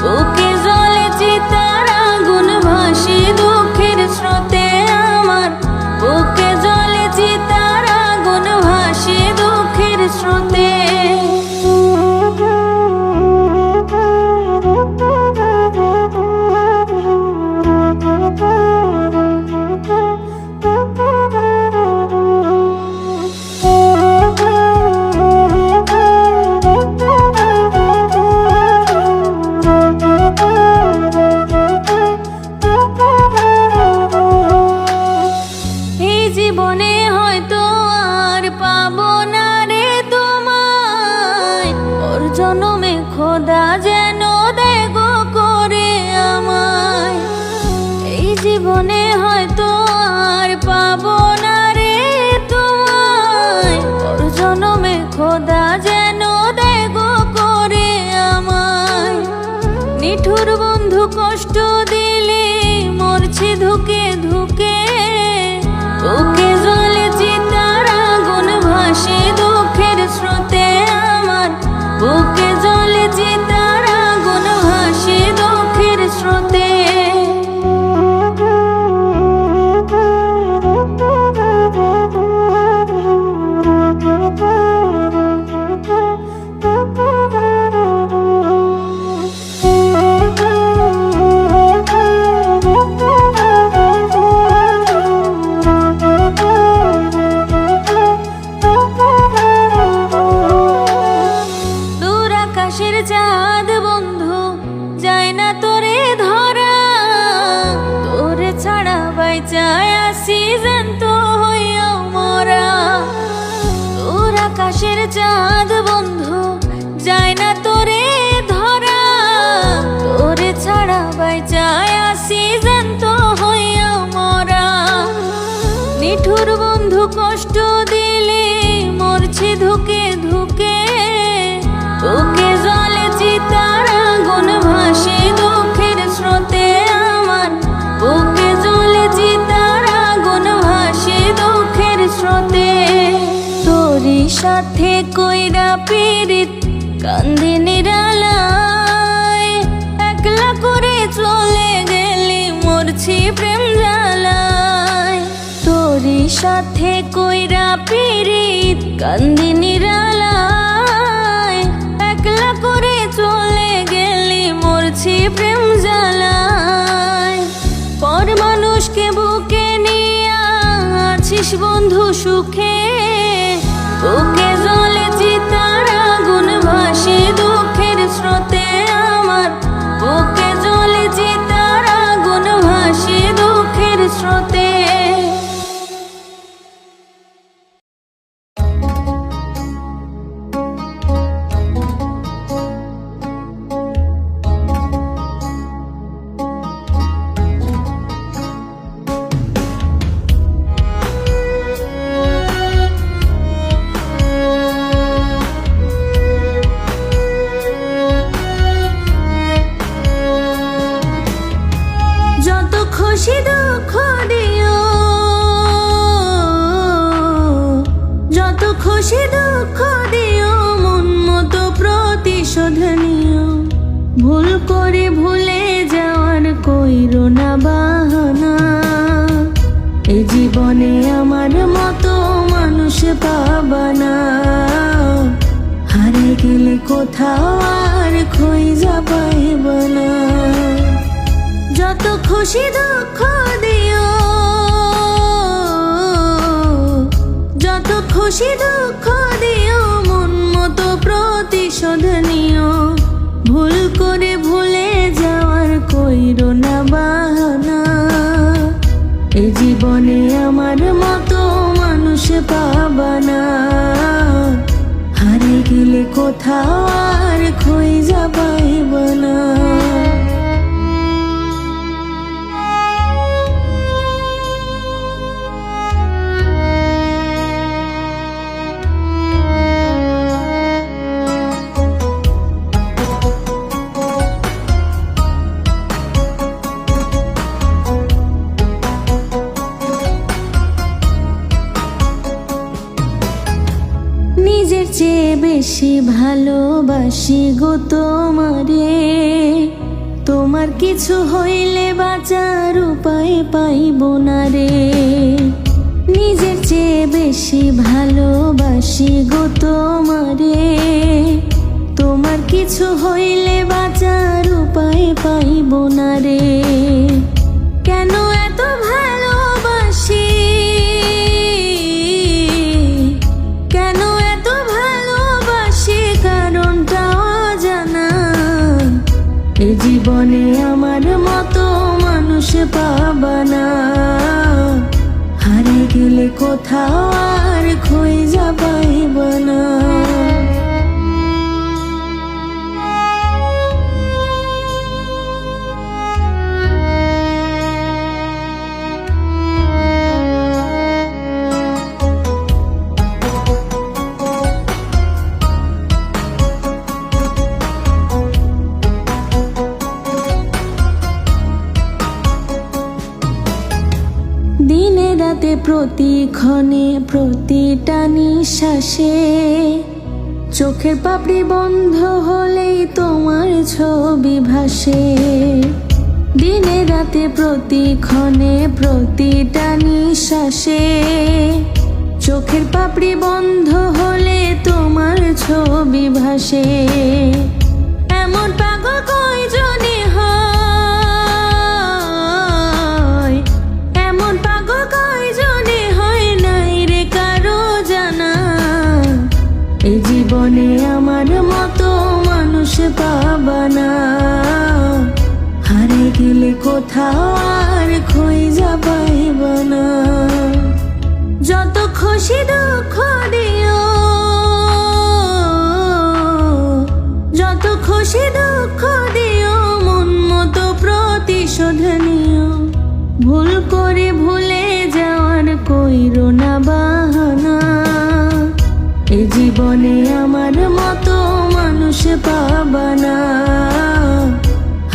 বুকে জ্বলে চিতার আগুন, ভাসি দুঃখের স্রোতে আমার। বুকে জ্বলে চিতার বাইচায় আসি জ্যান্ত হইয়াও মরা। তোর আকাশের চাঁদ বন্ধু যায় না তোরে ধরা, তোরে ছাড়া বাইচায় আসি জ্যান্ত হইয়াও মরা। নিঠুর বন্ধু কষ্ট দিলে মরছি ধুকে ধুকে, তোকে জলে চিতার আগুন ভাসে দুঃখের স্রোতে আমার, বুকে জলে চিতার আগুন ভাসে দুঃখের স্রোতে। তোরই সাথে কইরা পীড়িত কান্দি নিরালায়, একলা করে চলে গেলি মরছি প্রেম জ্বালায়। তোরই সাথে কইরা পীড়িত কান্দি নিরালায়, একলা করে চলে গেলি মরছি প্রেম জ্বালায়। পর মানুষকে বুকে নিয়া আছিস বন্ধু সুখে, বুকে জলে চিতার আগুন ভাসে দুঃখের স্রোতে আমার, বুকে জলে চিতার আগুন ভাসে দুঃখের স্রোতে। খুশি দুঃখ দিও, যত খুশি দুঃখ দিও, মন মতো প্রতিশোধ নিও। ভুল করে ভুলে যাওয়ার কইরো না বাহানা, এ জীবনে আমার মতো মানুষ পাবানা। হারিয়ে গেলে কোথাও আর খুঁজে পাইবা না। যত খুশি দুঃখ দিও, যত খুশি দুঃখ দিও, মন মতো প্রতিশোধ নিও। ভুল করে ভুলে যাওয়ার কইরো না বাহানা, এ জীবনে আমার মতো মানুষ পাবানা। হারিয়ে গেলে কোথাও আর খুঁজে পাইবা না। নিজের চেয়ে বেশি ভালোবাসি গো তোমারে, তোমার কিছু হইলে বাঁচার উপায় পাইব না রে। নিজের চেয়ে বেশি ভালোবাসি গো তোমারে, তোমার কিছু হইলে বাঁচার উপায় পাইব না রে। কেন এত ভালোবাসি, কেন এত ভালোবাসি, কারণটা অজানা। এ জীবনে আমার মতো মানুষ পাবানা, হারিয়ে গেলে কোথাও আর খুঁজে পাইবা না। দিনে রাতে প্রতিক্ষণে প্রতিটা নিঃশ্বাসে, চোখের পাপড়ি বন্ধ হলেই তোমার ছবি ভাসে। দিনে রাতে প্রতিক্ষণে প্রতিটা নিঃশ্বাসে, চোখের পাপড়ি বন্ধ হলে তোমার ছবি ভাসে। এমন পাগল কয়জনই হয়, এমন পাগল কয়জনই হয়, নাই রে কারো জানা। এই জীবনে আমার মতো মানুষ পাবানা, হারিয়ে গেলে গেলে কোথাও আর খুঁজে পাইবা না। যত খুশি দুঃখ দিও, যত খুশি দুঃখ দিও, মন মতো প্রতিশোধ নিও। ভুল করে ভুলে যাওয়ার কইরো না বাহানা। এ জীবনে আমার মতো মানুষ পাবা না।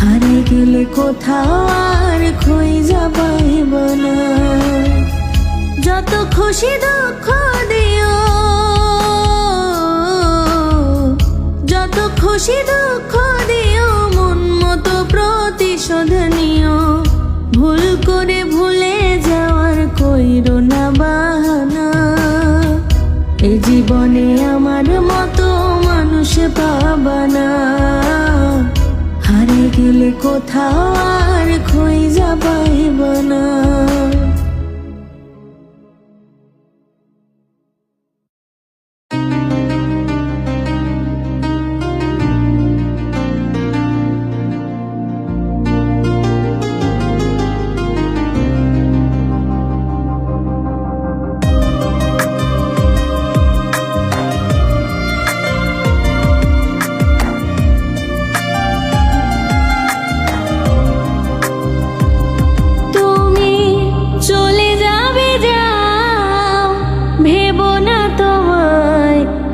হারিয়ে গেলে কোথাও আর খুঁজে পাইবা না। যত খুশি দুঃখ দিও, যত খুশি দুঃখ দিও, মন মতো প্রতিশোধ নিও। ভুল করে ভুলে যাওয়ার কইরো না বাহানা। এ জীবনে আমার মতো মানুষ পাবা না। হারিয়ে গেলে কোথাও আর খুঁজে পাইবা না।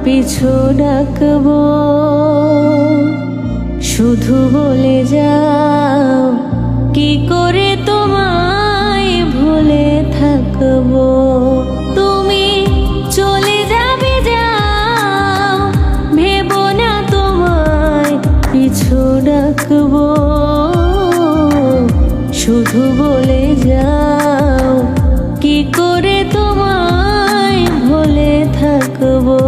পিছু ডাকবো, শুধু বলে যাও কি করে তোমায় ভুলে থাকবো। তুমি চলে যাবে যাও, ভেবো না তোমায় পিছু ডাকবো, শুধু বলে যাও কি করে তোমায় ভুলে থাকবো।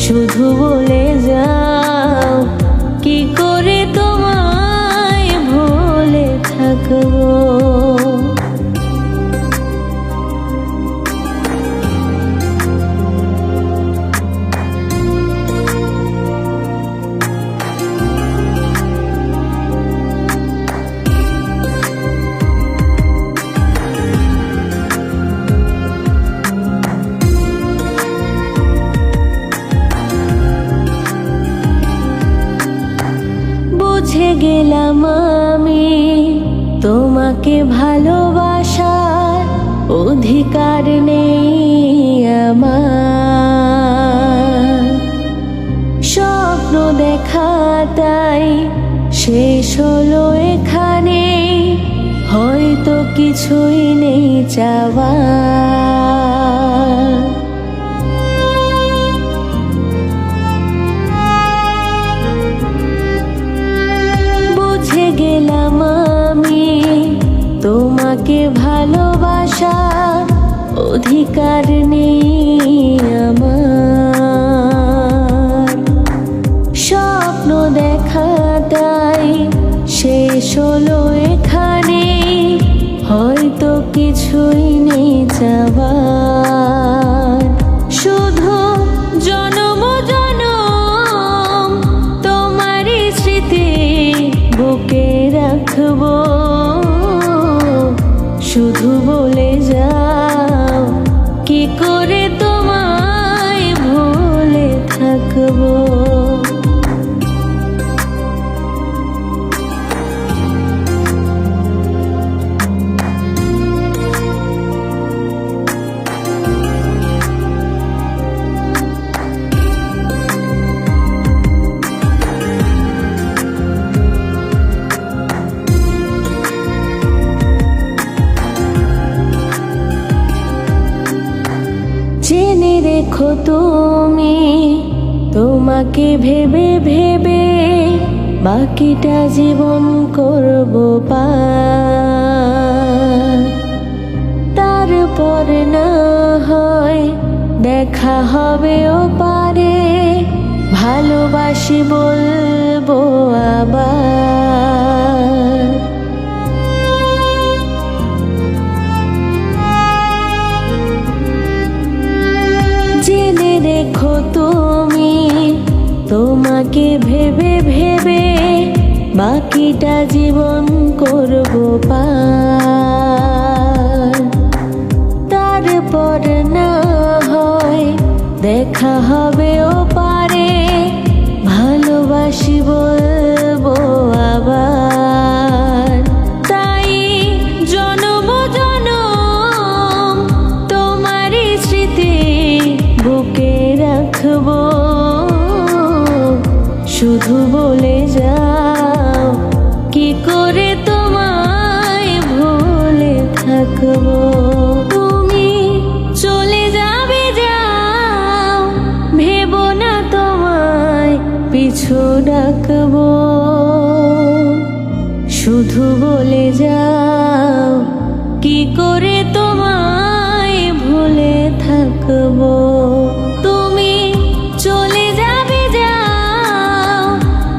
শুধু বলে যাও কি করে তোমায় ভুলে থাকবো। বুঝে গেলাম আমি তোমাকে ভালোবাসার অধিকার নেই আমার। স্বপ্ন দেখাটাই শেষ হলো এখানে, হয়তো কিছুই নেই চাওয়ার। গেলাম আমি তোমাকে ভালোবাসার অধিকার নেই আমার। স্বপ্ন দেখাটাই শেষ হলো এখানে, হয়তো কিছুই নেই চাওয়ার। শুধু জনম জনম তোমারই স্মৃতি বুকে রাখবো, শুধু বলে যাও কি করে তোমায় ভুলে থাকবো। জেনে রেখো তুমি, তোমাকে ভেবে ভেবে বাকিটা জীবন করবো পার। তারপর না হয় দেখা হবে ওপারে, ভালোবাসি বলবো আবার। জেনে রেখো তুমি, তোমাকে ভেবে ভেবে বাকি প্রতিটা জীবন করব পার। তারপর না হয় দেখা হবে ও পারে, ভালোবাসি বলবো আবার। তাই জনম জনম তোমারই স্মৃতি বুকে রাখবো। শুধু বলে যাও কি করে তোমায় ভুলে থাকবো। তুমি চলে যাবে যাও, ভেবো না তোমায় পিছু ডাকবো। শুধু বলে যাও কি করে তোমায় ভুলে থাকবো। তুমি চলে যাবে যাও,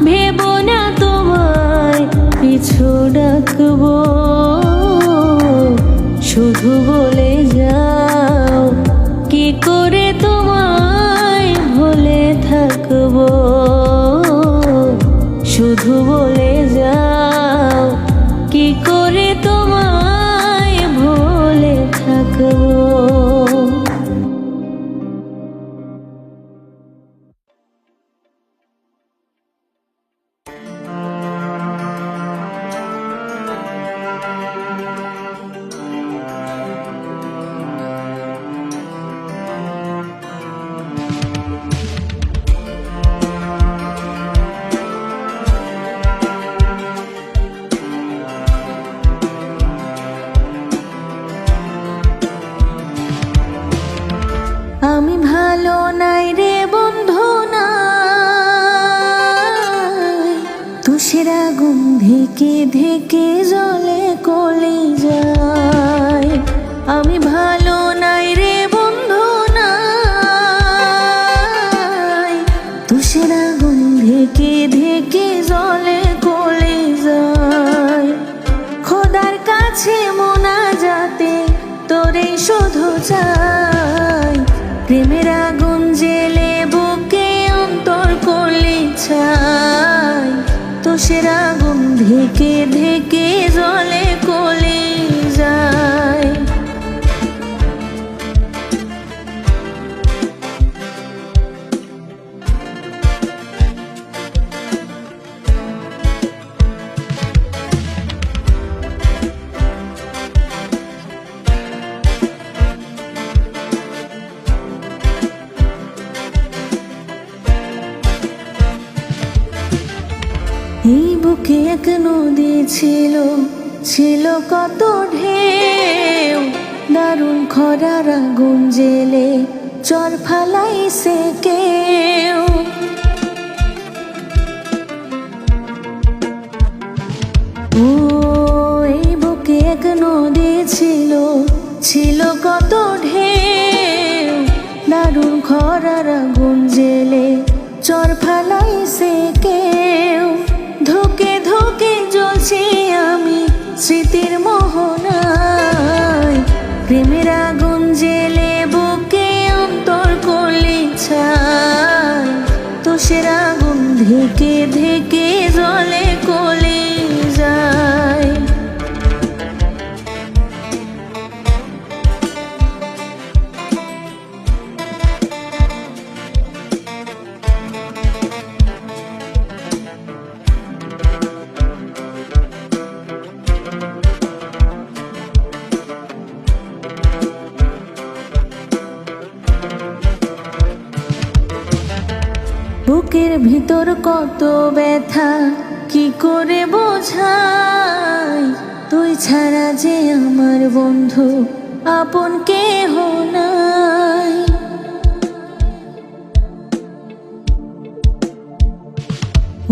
ভেবো না তোমায় পিছু ডাকবো। শুধু বলে যাও কি করে তোমায় ভুলে থাকবো। শুধু বলে যাও কি করে তোমায় ভুলে থাকবো। আমি ভালো নাই রে বন্ধু নাই, তুষের আগুন ঢেকে ঢেকে জলে কলি যায়। আমি ভালো নাই রে বন্ধু নাই, তুষের আগুন ঢেকে ঢেকে জলে কলি যায়। খোদার কাছে মোনাজাতে তোরে শুধু চাই, প্রেমের আগুন জেলে বুকে অন্তর করলি ছাই। তুষের আগুন ঢেকে ঢেকে জলে কলি যায়। এই বুকে এক নদী ছিল, ছিল কত ঢেউ। দারুণ খরার আগুন জেলে চর ফালাইছে কেউ। ও এই বুকে এক নদী ছিল, ছিল কত ঢেউ। দারুণ খরার আগুন জেলে চর ফালাইছে কেউ। ধোকে ধোকে জ্বলছি আমি স্মৃতির মোহনায়, প্রেমের আগুন জেলে বুকে অন্তর করলি ছাই। তুষের আগুন ঢেকে ঢেকে জলে কলি যায়। বুকের ভিতর কত ব্যথা কি করে বোঝাই, তুই ছাড়া যে আমার বন্ধু আপন কেহ নাই।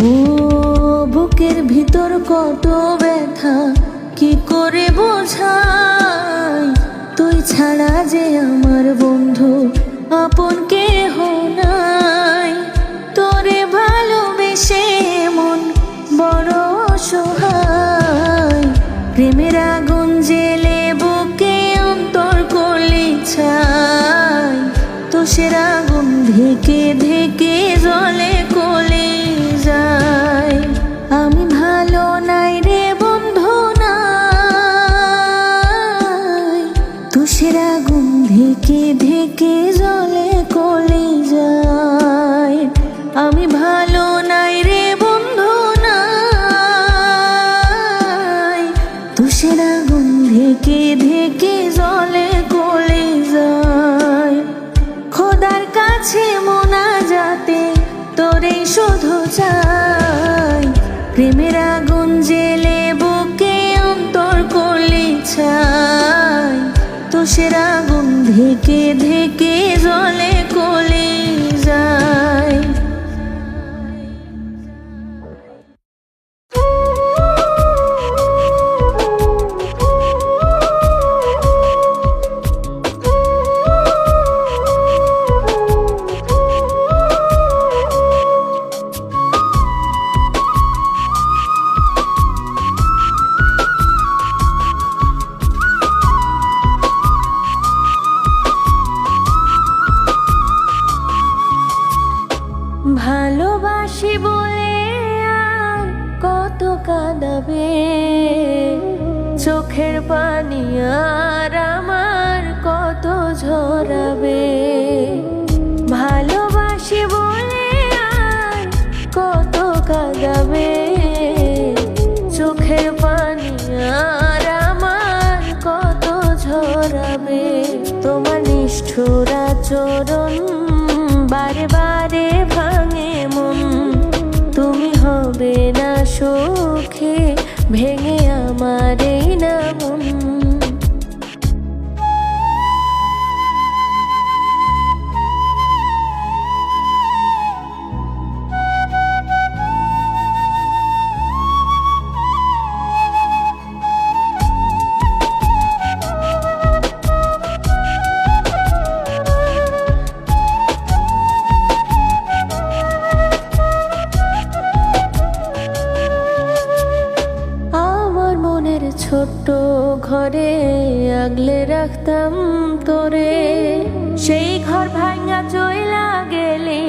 ও বুকের ভিতর কত ব্যথা কি করে বোঝাই, তুই ছাড়া যে আমার বন্ধু আপন কেহ নাই। তোরে ভালোবেসে মন বড় অসহায়, প্রেমের আগুন জেলে বুকে অন্তর করলি ছাই। তুষের আগুন ঢেকে ঢেকে জলে কলি যায়। আমি ভালো না ঢেকে ঢেকে জলে কলিজায়। আমি ভালো নাই রে বন্ধু নাই, তুষের আগুন ঢেকে ঢেকে জলে কলিজায়। খোদার কাছে মোনাজাতে তোরে শুধু চাই, প্রেমের আগুন জেলে বুকে অন্তর করলি ছাই। তুষের আগুন ঢেকে ঢেকে জলে কলিজায়। ভালোবাসি বলে আর কত কাঁদাবে, চোখের পানি আর আমার কত ঝরাবে। ভালোবাসি বলে আর কত কাঁদাবে, চোখের পানি আর আমার কত ঝরাবে। তোমার নিষ্ঠুর আচরণ বারে বারে ভাঙে মন, তুমি হবে না সুখে ভেঙে আমার এই না মন। ছোট্ট ঘরে আগলে রাখতাম তোরে, সেই ঘর ভাঙা চইলা গেলি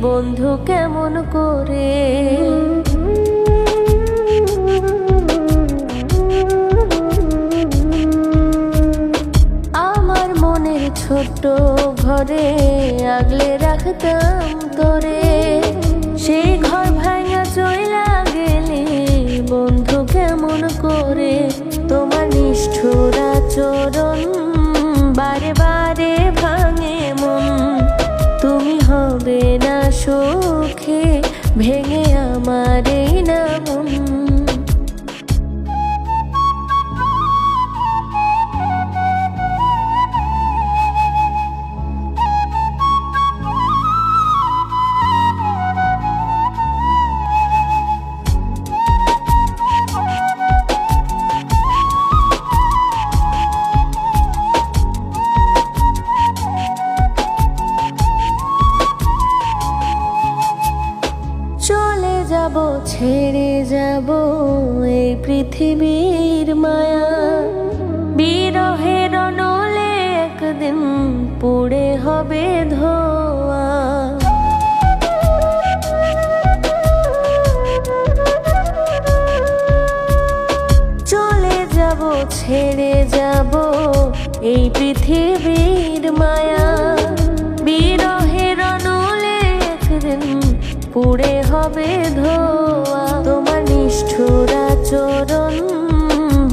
বন্ধু কেমন করে। আমার মনের ছোট্ট ঘরে আগলে রাখতাম তোরে, সেই ঘর ভাঙা চইলা গেলি বন্ধু কেমন করে। তোমার নিষ্ঠুর আচরণ বারে বারে ভাঙে মন, তুমি হবে না সুখে ভেঙে আমার এই না মন। ছেড়ে যাব এই পৃথিবীর মায়া, বিরহের নলে একদিন পুড়ে হবে ধোয়া। চলে যাব ছেড়ে যাব এই পৃথিবীর মায়া, বিরহের নলে একদিন পুড়ে হবে ধোয়া। তোমার নিষ্ঠুর আচরণ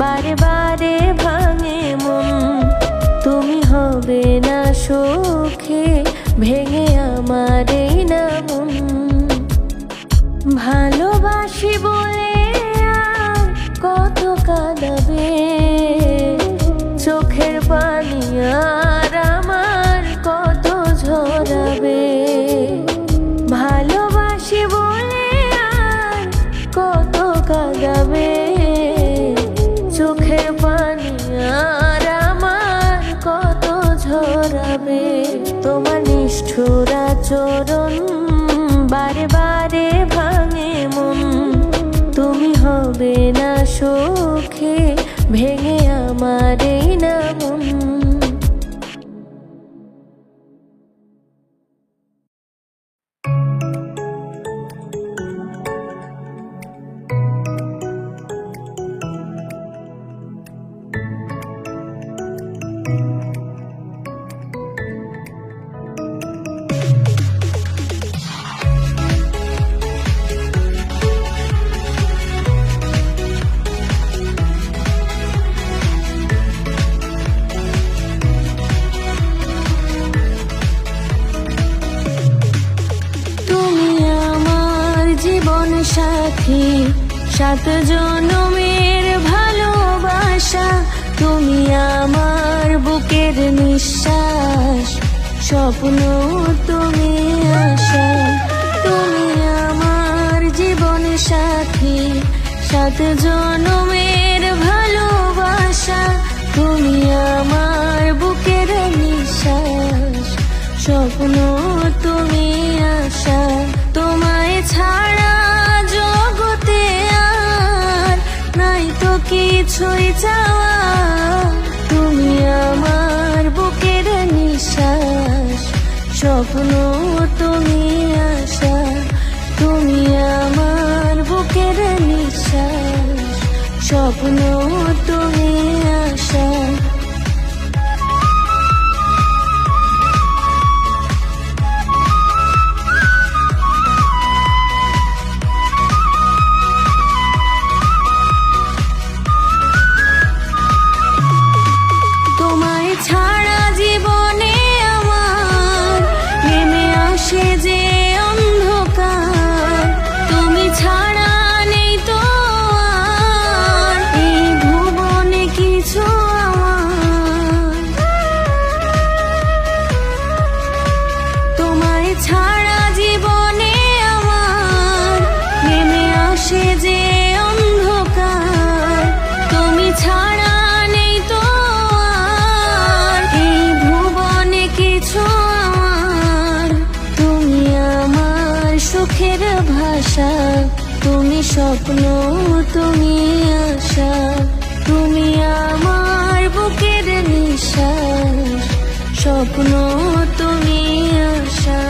বারে বারে ভাঙে মন, তুমি হবে না সুখে ভেঙে আমার এই না মন। ভালোবাসি বলে আর কত কাঁদাবে, চোখের পানি আর আমার কত ঝরাবে। ভালোবাসি বলে আর কত কাঁদাবে, চোখের পানি আর আমার কত ঝরাবে। তোমার নিষ্ঠুর আচরণ বারে বারে ভাঙে মন, তুমি হবে না সুখে ভেঙে আমার এই না মন। সাথী, 7 জনমের ভালোবাসা। তুমি আমার বুকের নিঃশ্বাস, স্বপ্ন তুমি আশা। তুমি আমার জীবন সাথী, 7 জনমের ভালোবাসা। তুমি আমার বুকের নিঃশ্বাস, স্বপ্ন তুমি আশা। তোমায় ছাড়া জগতে আর নাই তো কিছুই চাওয়া। তুমি আমার বুকের নিঃশ্বাস, স্বপ্ন তুমি আশা। তুমি আমার বুকের নিঃশ্বাস, স্বপ্ন তুমি আশা। তোমায় ছাড়া জীবনে আমার নেমে আসে যে অন্ধকার। তুমি ছাড়া নেই তো আর এই ভুবনে কিছু আমার। তোমায় ছাড়া জীবনে আমার নেমে আসে যে অন্ধকার। তুমি ছাড়া নেই তো আর এই ভুবনে কিছু আমার। তুমি আমার সুখের ভাষা, তুমি স্বপ্ন তুমি আশা। তুমি আমার বুকের নিঃশ্বাস, স্বপ্ন তুমি আশা।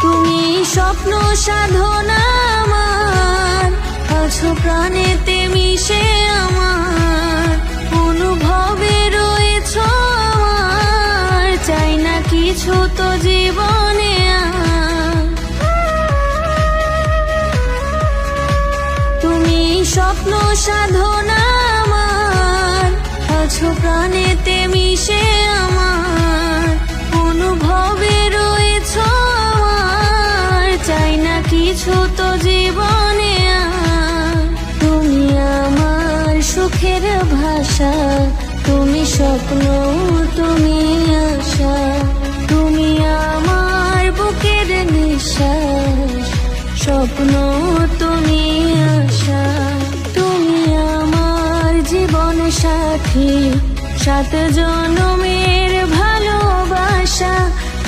তুমি স্বপ্ন সাধনা আমার, আছো প্রাণেতে মিশে আমার। অনুভবে রয়েছ আমার, চাই না কিছু তো জীবনে আর। তুমি স্বপ্ন সাধনা আমার, আছো প্রাণেতে মিশে আমার। অনুভবে রয়েছ আমার, চাই না কিছু তো জীবনে আর। তুমি আমার সুখের ভাষা, তুমি স্বপ্ন তুমি আশা। তুমি আমার বুকের নিঃশ্বাস, স্বপ্ন তুমি আশা। তুমি আমার জীবন সাথী, 7 জনমের ভালোবাসা।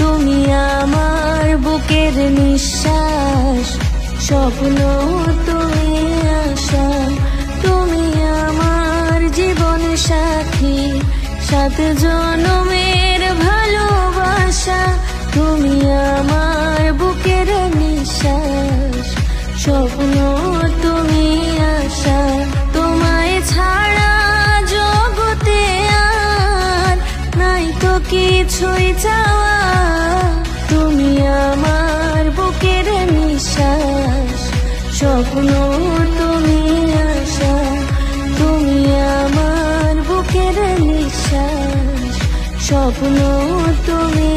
তুমি আমার বুকের নিঃশ্বাস, স্বপ্ন তুমি আশা। তুমি আমার জীবন সাথী, 7 জনমের ভালোবাসা। তুমি আমার বুকের নিঃশ্বাস, স্বপ্ন তুমি আশা। তোমায় ছাড়া জগতে আর নাই তো কিছুই চাওয়া। তুমি আমার বুকের নিঃশ্বাস, স্বপ্ন তুমি আশা। তুমি আমার বুকের নিঃশ্বাস, স্বপ্ন তুমি